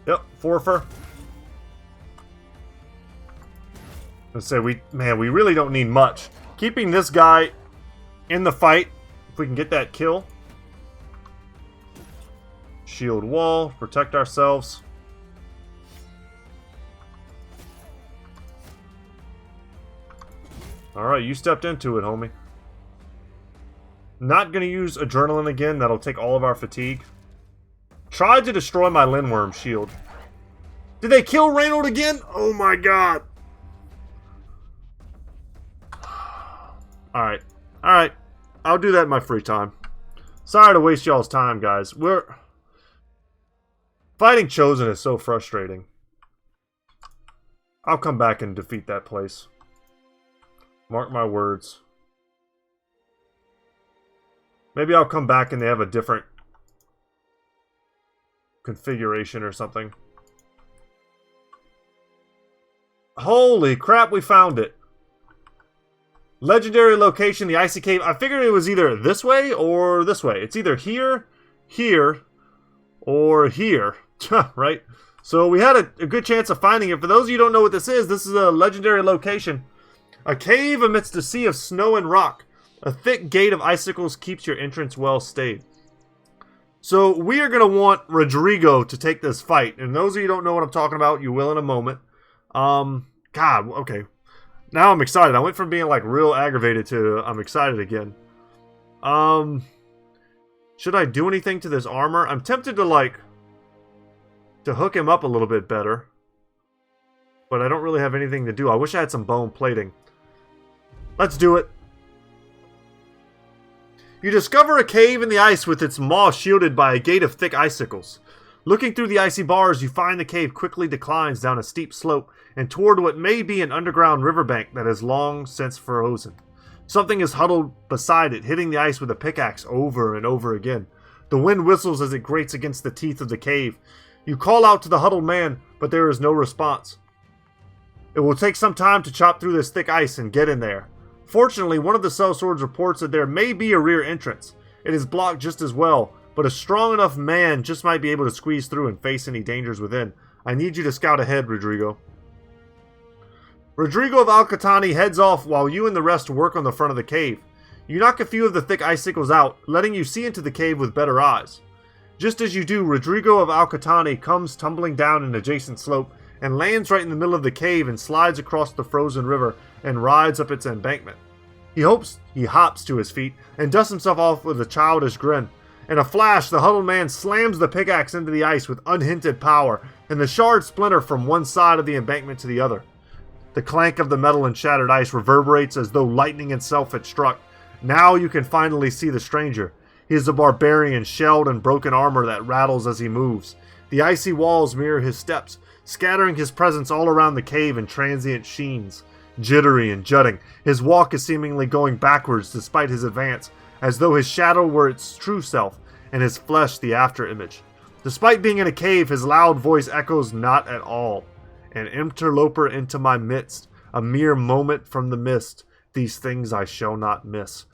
Yep, forfer. Let's say we really don't need much. Keeping this guy in the fight, if we can get that kill. Shield wall, protect ourselves. Alright, you stepped into it, homie. Not gonna use Adrenaline again, that'll take all of our fatigue. Tried to destroy my Lindworm shield. Did they kill Reynold again? Oh my god. Alright. Alright. I'll do that in my free time. Sorry to waste y'all's time, guys. Fighting Chosen is so frustrating. I'll come back and defeat that place. Mark my words. Maybe I'll come back and they have a different configuration or something. Holy crap, we found it. Legendary location, the Icy Cave. I figured it was either this way or this way. It's either here, here, or here. Right? So we had a good chance of finding it. For those of you who don't know what this is a legendary location. A cave amidst a sea of snow and rock. A thick gate of icicles keeps your entrance well stayed. So we are going to want Rodrigo to take this fight. And those of you who don't know what I'm talking about, you will in a moment. God, okay. Now I'm excited. I went from being like real aggravated to I'm excited again. Should I do anything to this armor? I'm tempted to hook him up a little bit better. But I don't really have anything to do. I wish I had some bone plating. Let's do it. You discover a cave in the ice with its maw shielded by a gate of thick icicles. Looking through the icy bars, you find the cave quickly declines down a steep slope and toward what may be an underground riverbank that has long since frozen. Something is huddled beside it, hitting the ice with a pickaxe over and over again. The wind whistles as it grates against the teeth of the cave. You call out to the huddled man, but there is no response. It will take some time to chop through this thick ice and get in there. Fortunately, one of the sellswords reports that there may be a rear entrance. It is blocked just as well, but a strong enough man just might be able to squeeze through and face any dangers within. I need you to scout ahead, Rodrigo. Rodrigo of Al-Qatani heads off while you and the rest work on the front of the cave. You knock a few of the thick icicles out, letting you see into the cave with better eyes. Just as you do, Rodrigo of Al-Qatani comes tumbling down an adjacent slope and lands right in the middle of the cave and slides across the frozen river and rides up its embankment. He hops to his feet and dusts himself off with a childish grin. In a flash, the huddled man slams the pickaxe into the ice with unhinted power, and the shards splinter from one side of the embankment to the other. The clank of the metal and shattered ice reverberates as though lightning itself had struck. Now you can finally see the stranger. He is a barbarian, shelled and broken armor that rattles as he moves. The icy walls mirror his steps, scattering his presence all around the cave in transient sheens. Jittery and jutting, his walk is seemingly going backwards despite his advance, as though his shadow were its true self, and his flesh the after-image. Despite being in a cave, his loud voice echoes not at all. An interloper into my midst, a mere moment from the mist, these things I shall not miss.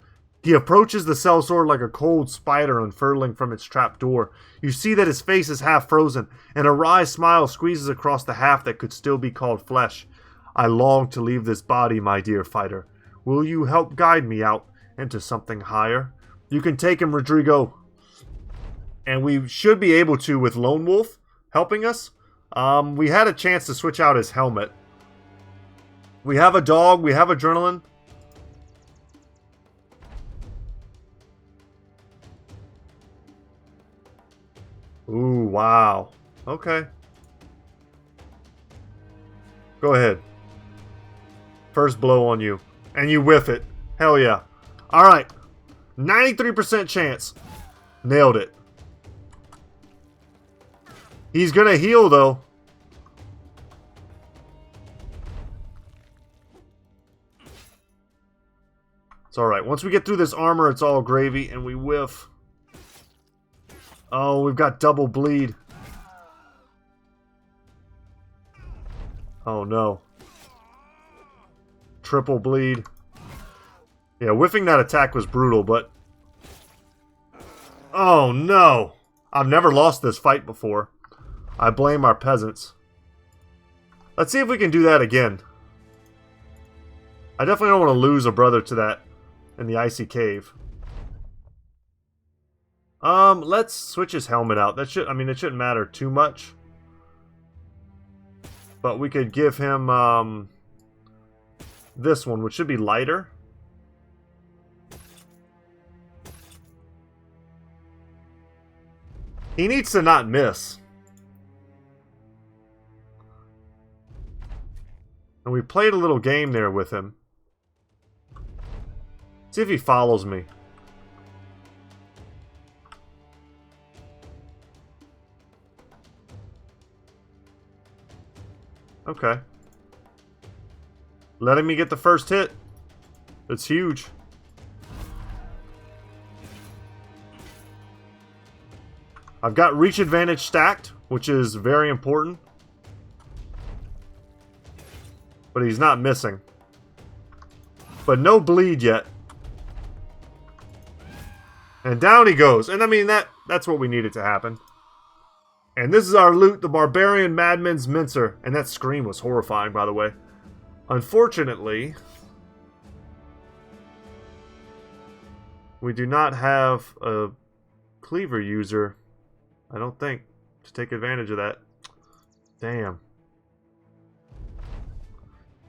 He approaches the sellsword like a cold spider unfurling from its trap door. You see that his face is half frozen, and a wry smile squeezes across the half that could still be called flesh. I long to leave this body, my dear fighter. Will you help guide me out into something higher? You can take him, Rodrigo. And we should be able to with Lone Wolf helping us. We had a chance to switch out his helmet. We have a dog. We have adrenaline. Ooh, wow. Okay. Go ahead. First blow on you. And you whiff it. Hell yeah. Alright. 93% chance. Nailed it. He's gonna heal, though. It's alright. Once we get through this armor, it's all gravy, and we whiff. Oh, we've got double bleed. Oh, no. Triple bleed. Yeah, whiffing that attack was brutal, but... Oh, no! I've never lost this fight before. I blame our peasants. Let's see if we can do that again. I definitely don't want to lose a brother to that in the icy cave. Let's switch his helmet out. It shouldn't matter too much. But we could give him, this one, which should be lighter. He needs to not miss. And we played a little game there with him. See if he follows me. Okay. Letting me get the first hit. It's huge. I've got reach advantage stacked, which is very important. But he's not missing. But no bleed yet. And down he goes. And I mean, that's what we needed to happen. And this is our loot, the Barbarian Madman's Mincer. And that scream was horrifying, by the way. Unfortunately, we do not have a cleaver user, I don't think, to take advantage of that. Damn.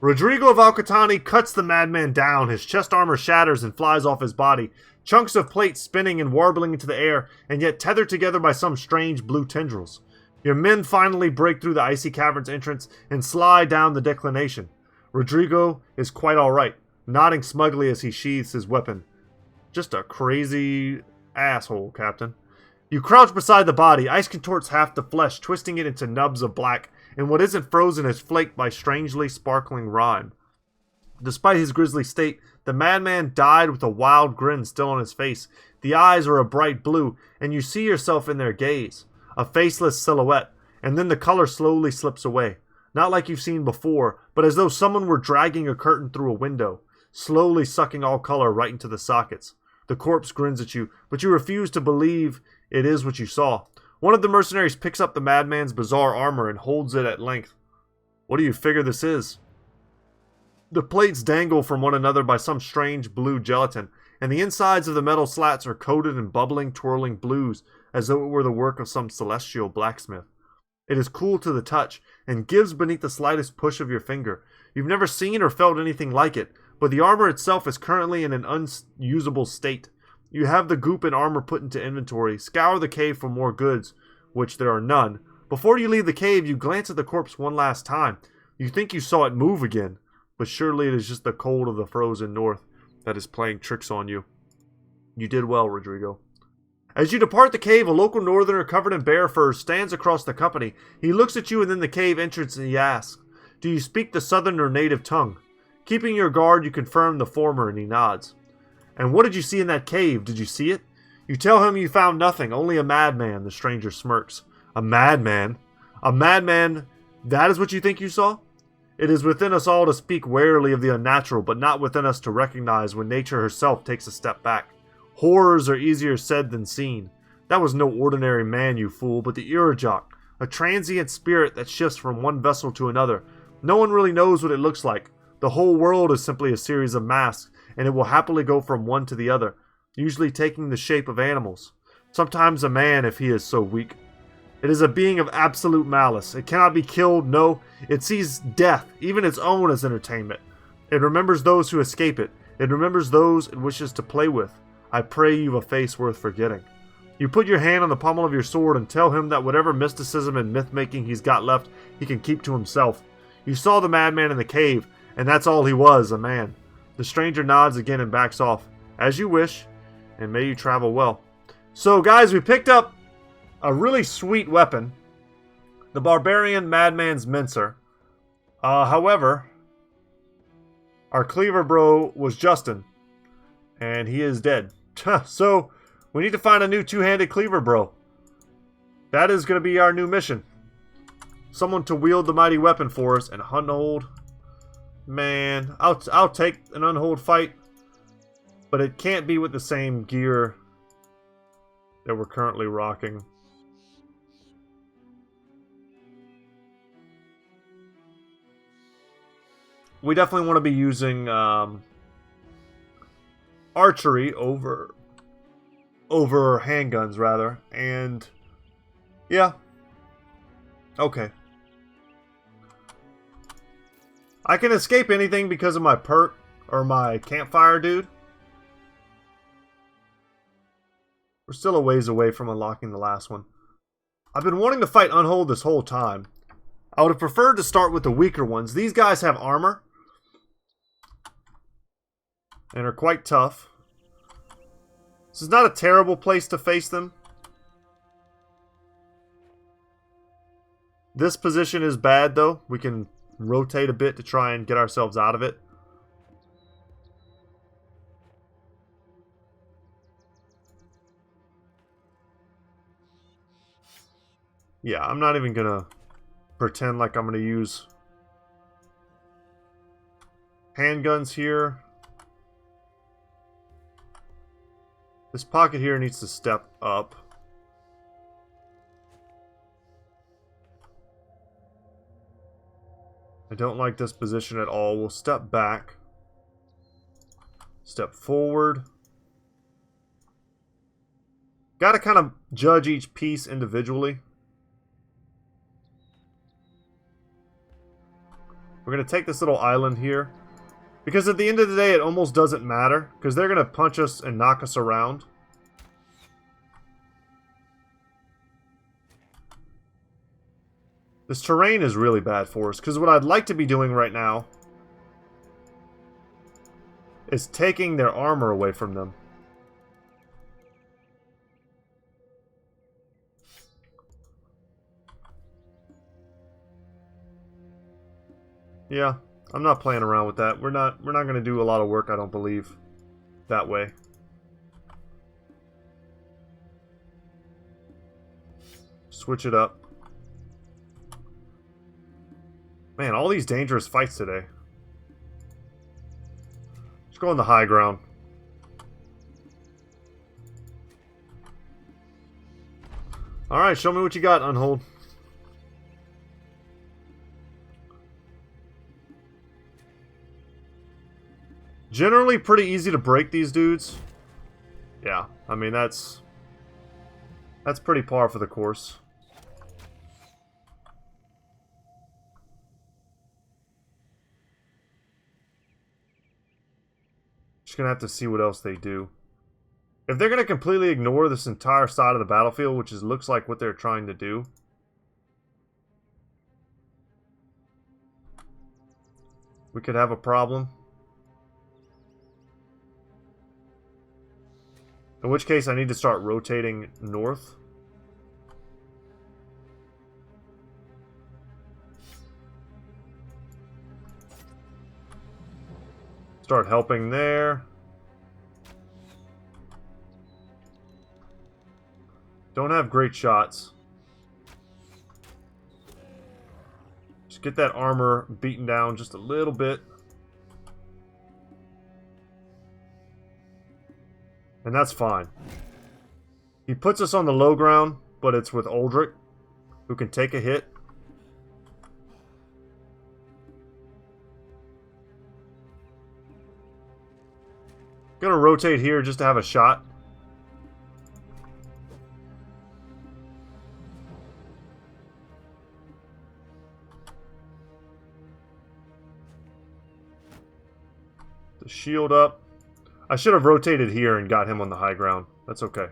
Rodrigo of Al-Qatani cuts the madman down. His chest armor shatters and flies off his body. Chunks of plate spinning and warbling into the air, and yet tethered together by some strange blue tendrils. Your men finally break through the icy cavern's entrance and slide down the declination. Rodrigo is quite alright, nodding smugly as he sheathes his weapon. Just a crazy asshole, Captain. You crouch beside the body. Ice contorts half the flesh, twisting it into nubs of black, and what isn't frozen is flaked by strangely sparkling rime. Despite his grisly state, the madman died with a wild grin still on his face. The eyes are a bright blue, and you see yourself in their gaze. A faceless silhouette, and then the color slowly slips away. Not like you've seen before, but as though someone were dragging a curtain through a window, slowly sucking all color right into the sockets. The corpse grins at you, but you refuse to believe it is what you saw. One of the mercenaries picks up the madman's bizarre armor and holds it at length. What do you figure this is? The plates dangle from one another by some strange blue gelatin, and the insides of the metal slats are coated in bubbling, twirling blues, as though it were the work of some celestial blacksmith. It is cool to the touch, and gives beneath the slightest push of your finger. You've never seen or felt anything like it, but the armor itself is currently in an unusable state. You have the goop and armor put into inventory, scour the cave for more goods, which there are none. Before you leave the cave, you glance at the corpse one last time. You think you saw it move again, but surely it is just the cold of the frozen north that is playing tricks on you. You did well, Rodrigo. As you depart the cave, a local northerner covered in bear furs stands across the company. He looks at you and then the cave entrance and he asks, "Do you speak the southern or native tongue?" Keeping your guard, you confirm the former and he nods. "And what did you see in that cave? Did you see it?" You tell him you found nothing, only a madman. The stranger smirks. A madman? A madman? That is what you think you saw? It is within us all to speak warily of the unnatural, but not within us to recognize when nature herself takes a step back. Horrors are easier said than seen. That was no ordinary man, you fool, but the Irajok, a transient spirit that shifts from one vessel to another. No one really knows what it looks like. The whole world is simply a series of masks, and it will happily go from one to the other, usually taking the shape of animals. Sometimes a man if he is so weak. It is a being of absolute malice. It cannot be killed, no. It sees death, even its own, as entertainment. It remembers those who escape it. It remembers those it wishes to play with. I pray you've a face worth forgetting. You put your hand on the pommel of your sword and tell him that whatever mysticism and myth-making he's got left, he can keep to himself. You saw the madman in the cave, and that's all he was, a man. The stranger nods again and backs off. As you wish, and may you travel well. So, guys, we picked up a really sweet weapon. The Barbarian Madman's Mincer. However, our cleaver bro was Justin, and he is dead. So, we need to find a new two-handed cleaver bro. That is going to be our new mission. Someone to wield the mighty weapon for us and unhold. Man, I'll take an unhold fight, but it can't be with the same gear that we're currently rocking. We definitely want to be using archery over handguns, rather. And yeah, okay. I can escape anything because of my perk or my campfire dude. We're still a ways away from unlocking the last one. I've been wanting to fight Unhold this whole time. I would have preferred to start with the weaker ones. These guys have armor and are quite tough. This is not a terrible place to face them. This position is bad, though. We can rotate a bit to try and get ourselves out of it. Yeah, I'm not even gonna pretend like I'm gonna use handguns here. This pocket here needs to step up. I don't like this position at all. We'll step back. Step forward. Gotta kind of judge each piece individually. We're going to take this little island here. Because at the end of the day, it almost doesn't matter. Because they're going to punch us and knock us around. This terrain is really bad for us. Because what I'd like to be doing right now is taking their armor away from them. Yeah, I'm not playing around with that. We're not going to do a lot of work, I don't believe, that way. Switch it up. Man, all these dangerous fights today. Let's go on the high ground. Alright, show me what you got, Unhold. Generally pretty easy to break these dudes. Yeah, I mean that's pretty par for the course. Just gonna have to see what else they do. If they're gonna completely ignore this entire side of the battlefield, which looks like what they're trying to do, we could have a problem. In which case I need to start rotating north. Start helping there. Don't have great shots. Just get that armor beaten down just a little bit. And that's fine. He puts us on the low ground, but it's with Uldric, who can take a hit. Gonna rotate here just to have a shot. The shield up. I should have rotated here and got him on the high ground. That's okay.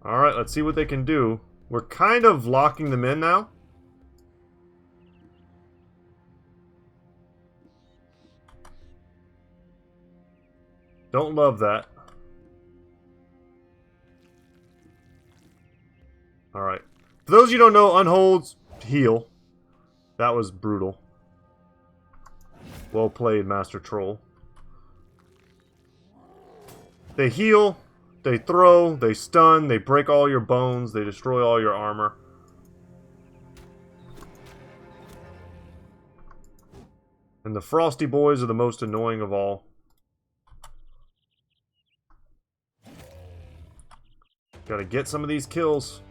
Alright, let's see what they can do. We're kind of locking them in now. Don't love that. Alright. For those of you who don't know, Unhold's heal. That was brutal. Well played, Master Troll. They heal, they throw, they stun, they break all your bones, they destroy all your armor. And the Frosty Boys are the most annoying of all. Gotta get some of these kills.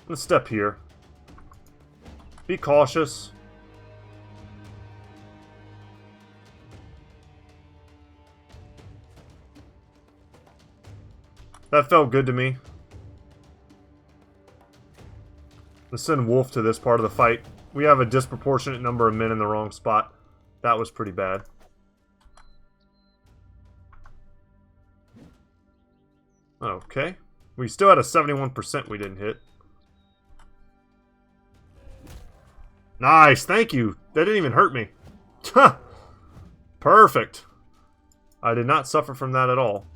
Let's step here. Be cautious. That felt good to me. Let's send Wolf to this part of the fight. We have a disproportionate number of men in the wrong spot. That was pretty bad. Okay. We still had a 71% we didn't hit. Nice, thank you. That didn't even hurt me. Perfect. I did not suffer from that at all.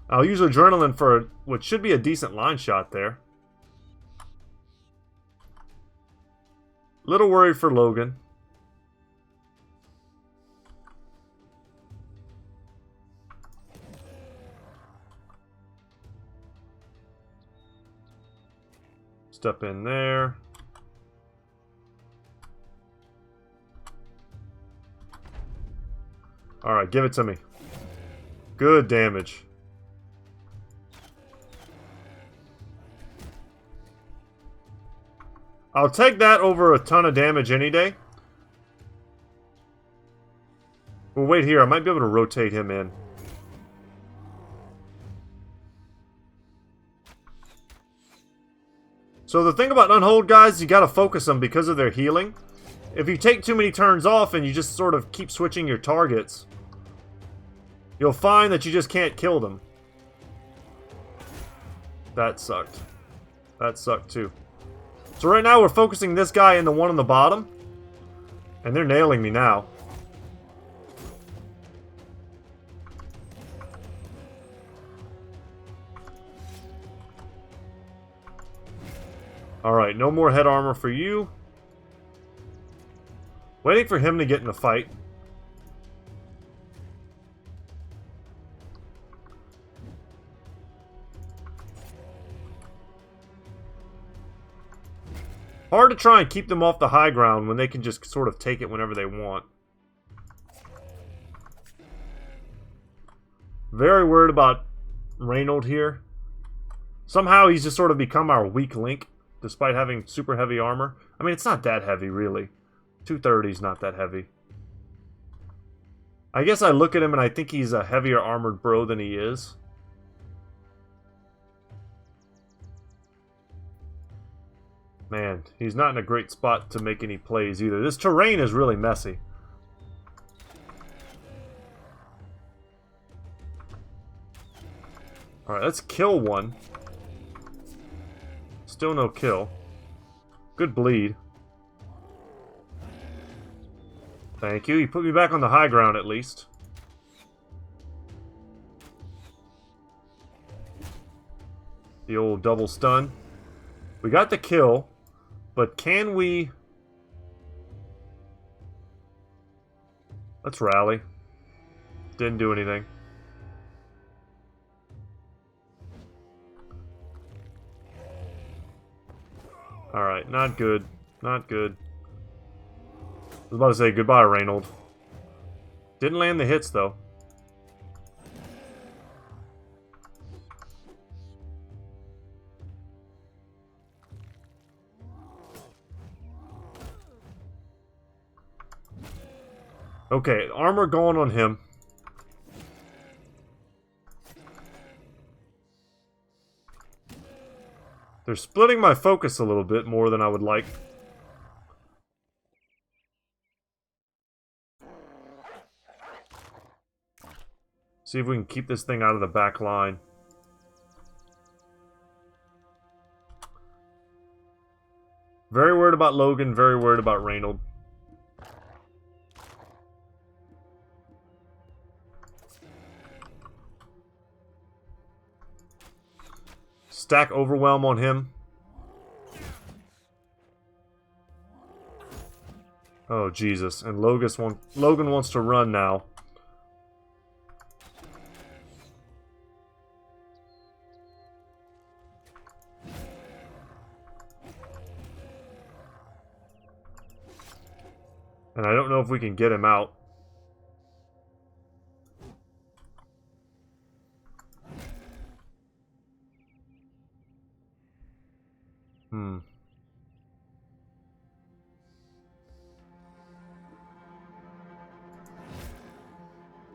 I'll use Adrenaline for what should be a decent line shot there. Little worried for Logan. Step in there. Alright, give it to me. Good damage. I'll take that over a ton of damage any day. Well, wait here. I might be able to rotate him in. So the thing about Unhold guys, you gotta focus them because of their healing. If you take too many turns off and you just sort of keep switching your targets, you'll find that you just can't kill them. That sucked. That sucked too. So right now we're focusing this guy and the one on the bottom. And they're nailing me now. Alright, no more head armor for you. Waiting for him to get in the fight. Hard to try and keep them off the high ground when they can just sort of take it whenever they want. Very worried about Reynold here. Somehow he's just sort of become our weak link, despite having super heavy armor. I mean, it's not that heavy, really. 230 is not that heavy. I guess I look at him and I think he's a heavier armored bro than he is. Man, he's not in a great spot to make any plays either. This terrain is really messy. Alright, let's kill one. Still no kill. Good bleed. Thank you. You put me back on the high ground at least. The old double stun. We got the kill. But can we... Let's rally. Didn't do anything. Alright, not good. Not good. I was about to say goodbye, Reynold. Didn't land the hits, though. Okay, armor going on him. They're splitting my focus a little bit more than I would like. See if we can keep this thing out of the back line. Very worried about Logan, very worried about Reynold. Stack Overwhelm on him. Oh, Jesus. And Logan wants to run now. And I don't know if we can get him out.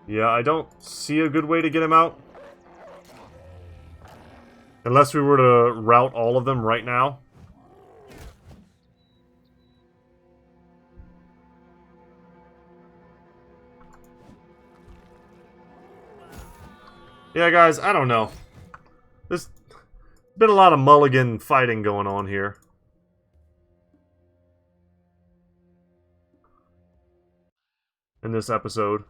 Yeah, I don't see a good way to get him out. Unless we were to rout all of them right now. Yeah, guys, I don't know. There's been a lot of mulligan fighting going on here. In this episode.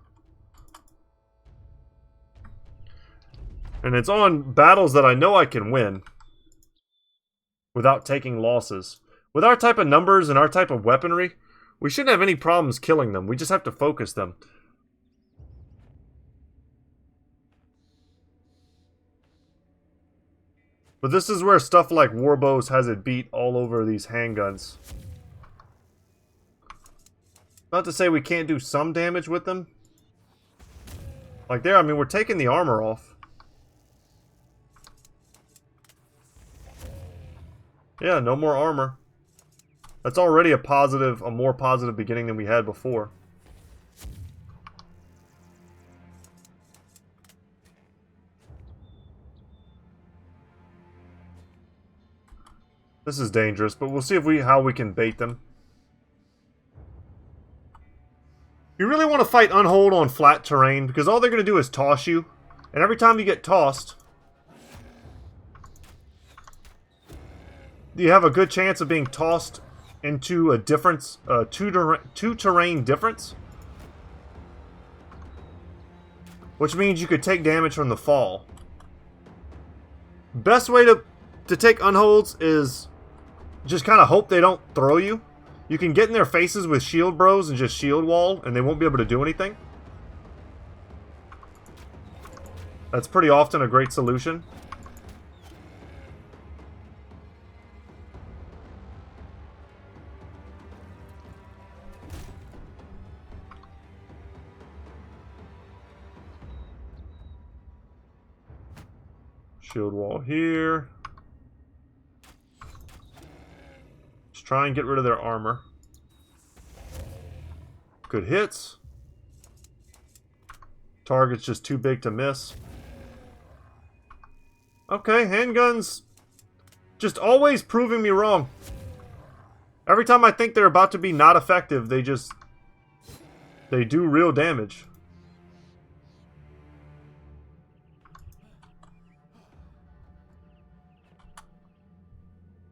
And it's on battles that I know I can win. Without taking losses. With our type of numbers and our type of weaponry, we shouldn't have any problems killing them. We just have to focus them. But this is where stuff like Warbows has it beat all over these handguns. Not to say we can't do some damage with them. Like there, I mean, we're taking the armor off. Yeah, no more armor. That's already a more positive beginning than we had before. This is dangerous, but we'll see how we can bait them. You really want to fight Unhold on flat terrain, because all they're going to do is toss you. And every time you get tossed... you have a good chance of being tossed into a difference, two terrain difference. Which means you could take damage from the fall. Best way to take unholds is just kind of hope they don't throw you. You can get in their faces with shield bros and just shield wall, and they won't be able to do anything. That's pretty often a great solution. Shield wall here. Just try and get rid of their armor. Good hits. Target's just too big to miss. Okay, handguns just always proving me wrong. Every time I think they're about to be not effective, they do real damage.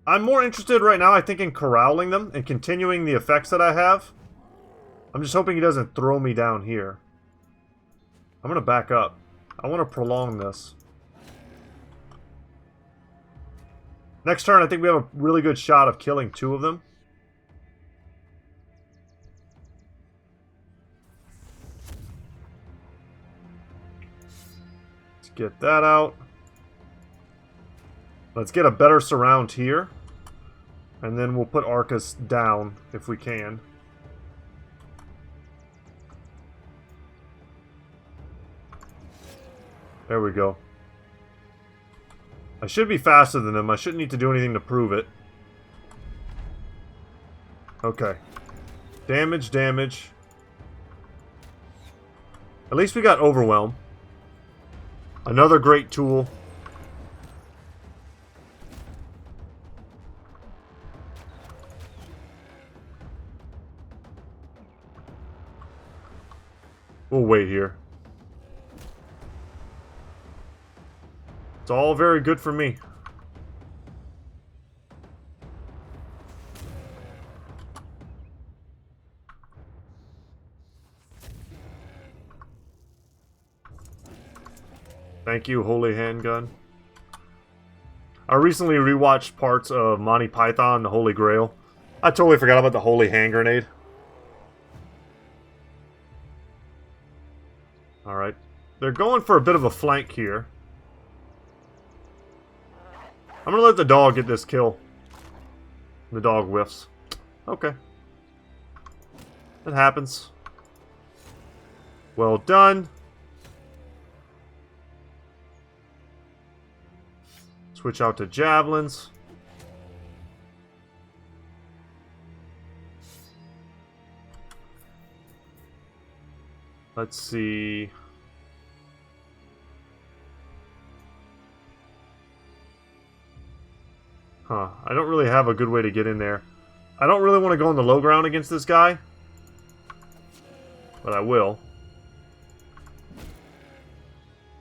I'm more interested right now, I think, in corralling them and continuing the effects that I have. I'm just hoping he doesn't throw me down here. I'm going to back up. I want to prolong this. Next turn, I think we have a really good shot of killing 2 of them. Let's get that out. Let's get a better surround here. And then we'll put Arcus down if we can. There we go. I should be faster than them. I shouldn't need to do anything to prove it. Okay. Damage, damage. At least we got Overwhelm. Another great tool. We'll wait here. It's all very good for me. Thank you, Holy Handgun. I recently rewatched parts of Monty Python, The Holy Grail. I totally forgot about the Holy Hand Grenade. Alright. They're going for a bit of a flank here. I'm gonna let the dog get this kill. The dog whiffs. Okay. That happens. Well done. Switch out to javelins. Let's see. Huh. I don't really have a good way to get in there. I don't really want to go on the low ground against this guy. But I will.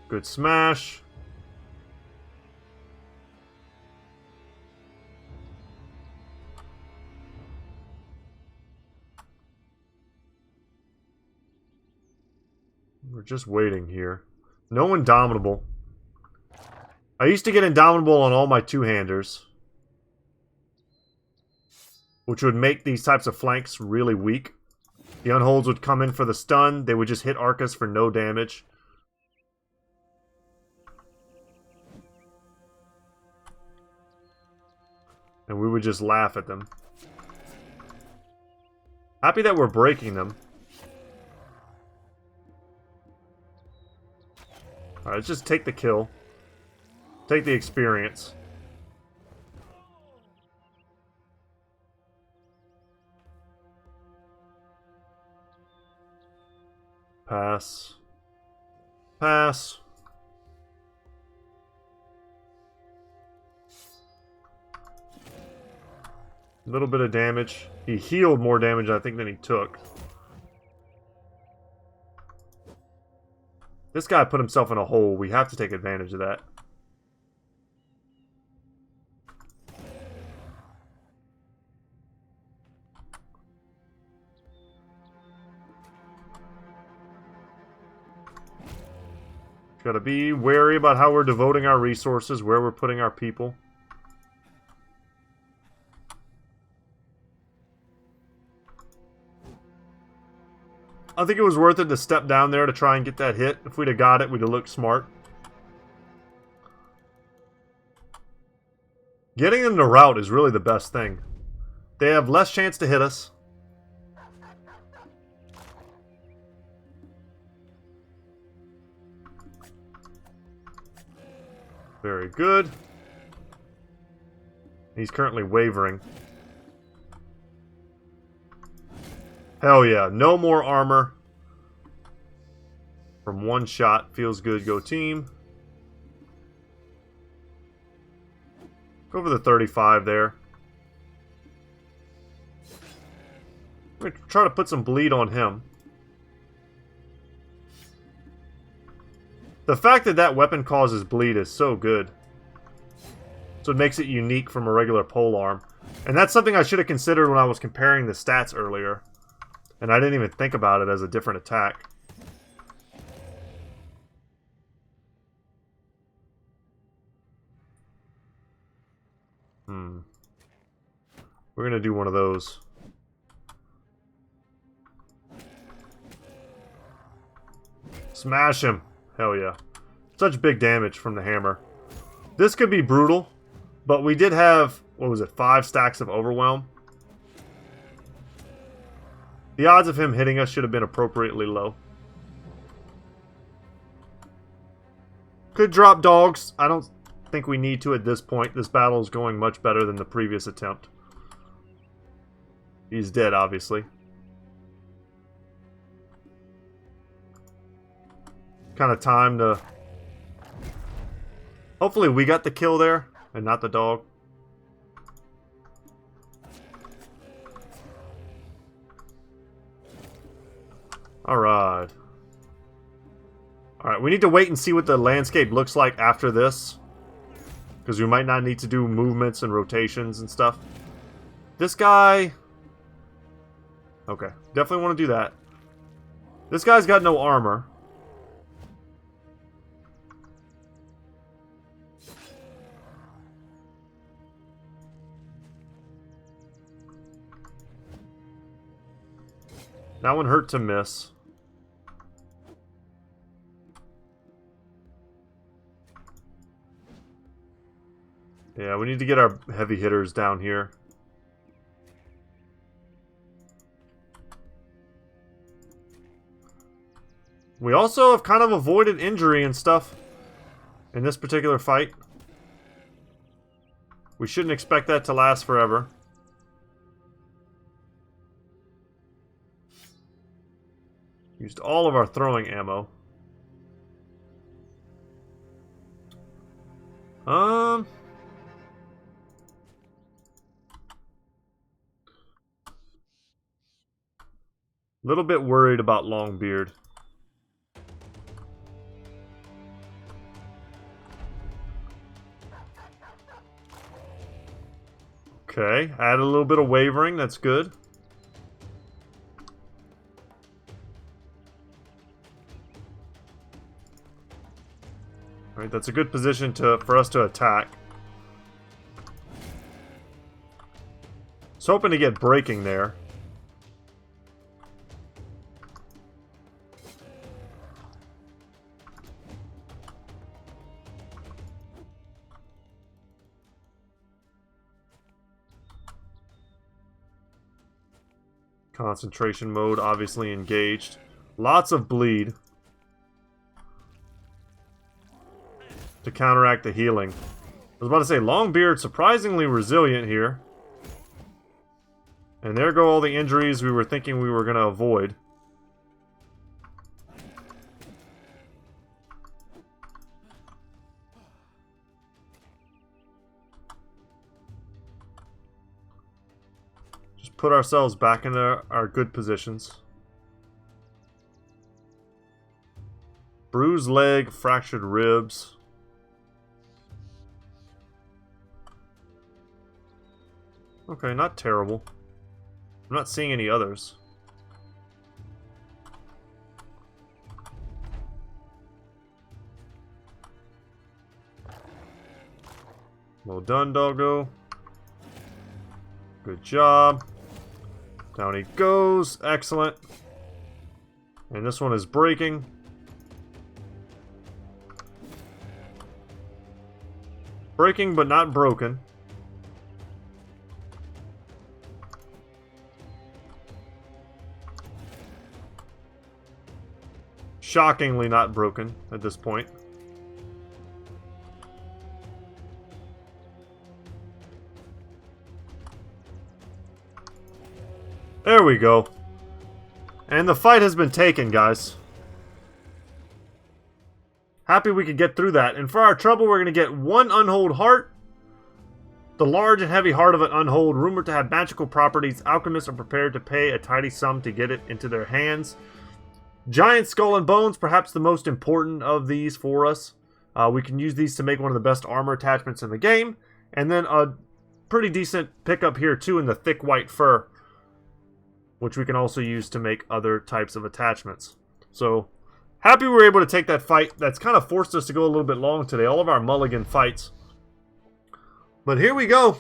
Good smash. We're just waiting here. No Indomitable. I used to get Indomitable on all my two-handers, which would make these types of flanks really weak. The unholds would come in for the stun. They would just hit Arcus for no damage. And we would just laugh at them. Happy that we're breaking them. Alright, let's just take the kill. Take the experience. Pass. Pass. A little bit of damage. He healed more damage, I think, than he took. This guy put himself in a hole. We have to take advantage of that. gotta be wary about how we're devoting our resources, where we're putting our people. I think it was worth it to step down there to try and get that hit. If we'd have got it, we'd have looked smart. Getting them to rout is really the best thing. They have less chance to hit us. Very good. He's currently wavering. Hell yeah, no more armor. From one shot. Feels good, go team. Go for the 35 there. We're going to try to put some bleed on him. The fact that that weapon causes bleed is so good. So it makes it unique from a regular polearm. And that's something I should have considered when I was comparing the stats earlier. And I didn't even think about it as a different attack. We're going to do one of those. Smash him. Hell yeah. Such big damage from the hammer. This could be brutal, but we did have, what was it, 5 stacks of overwhelm. The odds of him hitting us should have been appropriately low. Could drop dogs. I don't think we need to at this point. This battle is going much better than the previous attempt. He's dead, obviously. Kind of time to... Hopefully we got the kill there, and not the dog. Alright. Alright, we need to wait and see what the landscape looks like after this. Because we might not need to do movements and rotations and stuff. This guy... Okay, definitely want to do that. This guy's got no armor. That one hurt to miss. Yeah, we need to get our heavy hitters down here. We also have kind of avoided injury and stuff in this particular fight. We shouldn't expect that to last forever. Used all of our throwing ammo. Little bit worried about Longbeard. Okay, add a little bit of wavering, that's good. Alright, that's a good position for us to attack. I was hoping to get breaking there. Concentration mode, obviously engaged. Lots of bleed. To counteract the healing. I was about to say, Longbeard surprisingly resilient here. And there go all the injuries we were thinking we were going to avoid. Just put ourselves back into our good positions. Bruised leg, fractured ribs. Okay, not terrible. I'm not seeing any others. Well done, doggo. Good job. Down he goes. Excellent. And this one is breaking. Breaking, but not broken. Shockingly not broken at this point. There we go. And the fight has been taken, guys. Happy we could get through that. And for our trouble, we're going to get one unhold heart. The large and heavy heart of an unhold, rumored to have magical properties. Alchemists are prepared to pay a tidy sum to get it into their hands. Giant skull and bones, perhaps the most important of these for us. We can use these to make one of the best armor attachments in the game. And then a pretty decent pickup here too in the thick white fur, which we can also use to make other types of attachments. So, happy we were able to take that fight. That's kind of forced us to go a little bit long today. All of our mulligan fights. But here we go.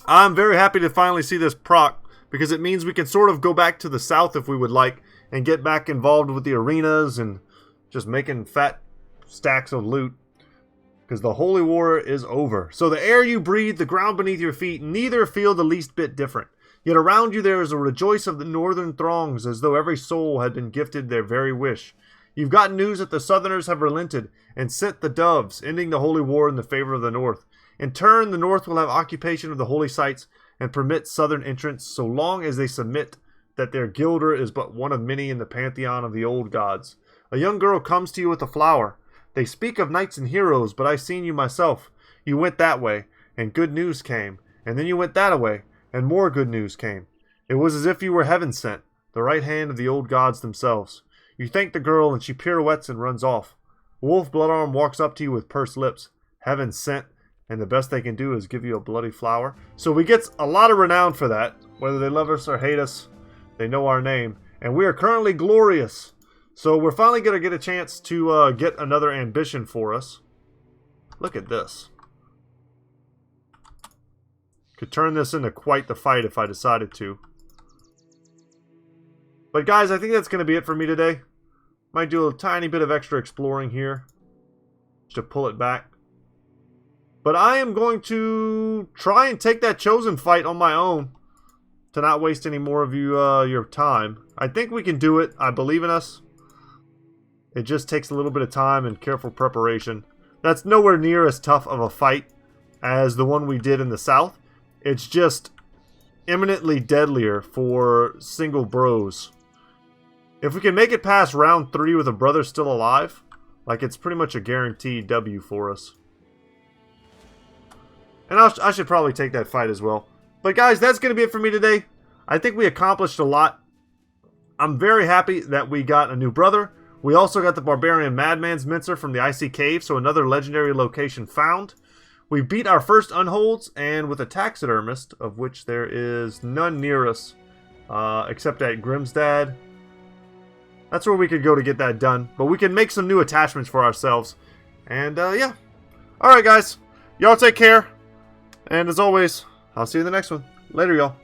I'm very happy to finally see this proc, because it means we can sort of go back to the south if we would like, and get back involved with the arenas and just making fat stacks of loot. Because the Holy War is over. So the air you breathe, the ground beneath your feet, neither feel the least bit different. Yet around you there is a rejoice of the northern throngs, as though every soul had been gifted their very wish. You've got news that the southerners have relented and sent the doves, ending the Holy War in the favor of the north. In turn, the north will have occupation of the holy sites and permit southern entrance so long as they submit that their gilder is but one of many in the pantheon of the old gods. A young girl comes to you with a flower. They speak of knights and heroes, but I've seen you myself. You went that way, and good news came. And then you went that way, and more good news came. It was as if you were heaven sent, the right hand of the old gods themselves. You thank the girl, and she pirouettes and runs off. Wolf Bloodarm walks up to you with pursed lips. Heaven sent, and the best they can do is give you a bloody flower. So we get a lot of renown for that, whether they love us or hate us. They know our name. And we are currently glorious. So we're finally going to get a chance to get another ambition for us. Look at this. Could turn this into quite the fight if I decided to. But guys, I think that's going to be it for me today. Might do a tiny bit of extra exploring here, just to pull it back. But I am going to try and take that chosen fight on my own, to not waste any more of your time. I think we can do it. I believe in us. It just takes a little bit of time and careful preparation. That's nowhere near as tough of a fight as the one we did in the south. It's just eminently deadlier for single bros. If we can make it past round 3 with a brother still alive, like, it's pretty much a guaranteed W for us. And I should probably take that fight as well. But guys, that's going to be it for me today. I think we accomplished a lot. I'm very happy that we got a new brother. We also got the Barbarian Madman's Mincer from the Icy Cave, so another legendary location found. We beat our first unholds, and with a taxidermist, of which there is none near us, except at Grimstad. That's where we could go to get that done. But we can make some new attachments for ourselves. And, yeah. Alright, guys. Y'all take care. And as always, I'll see you in the next one. Later, y'all.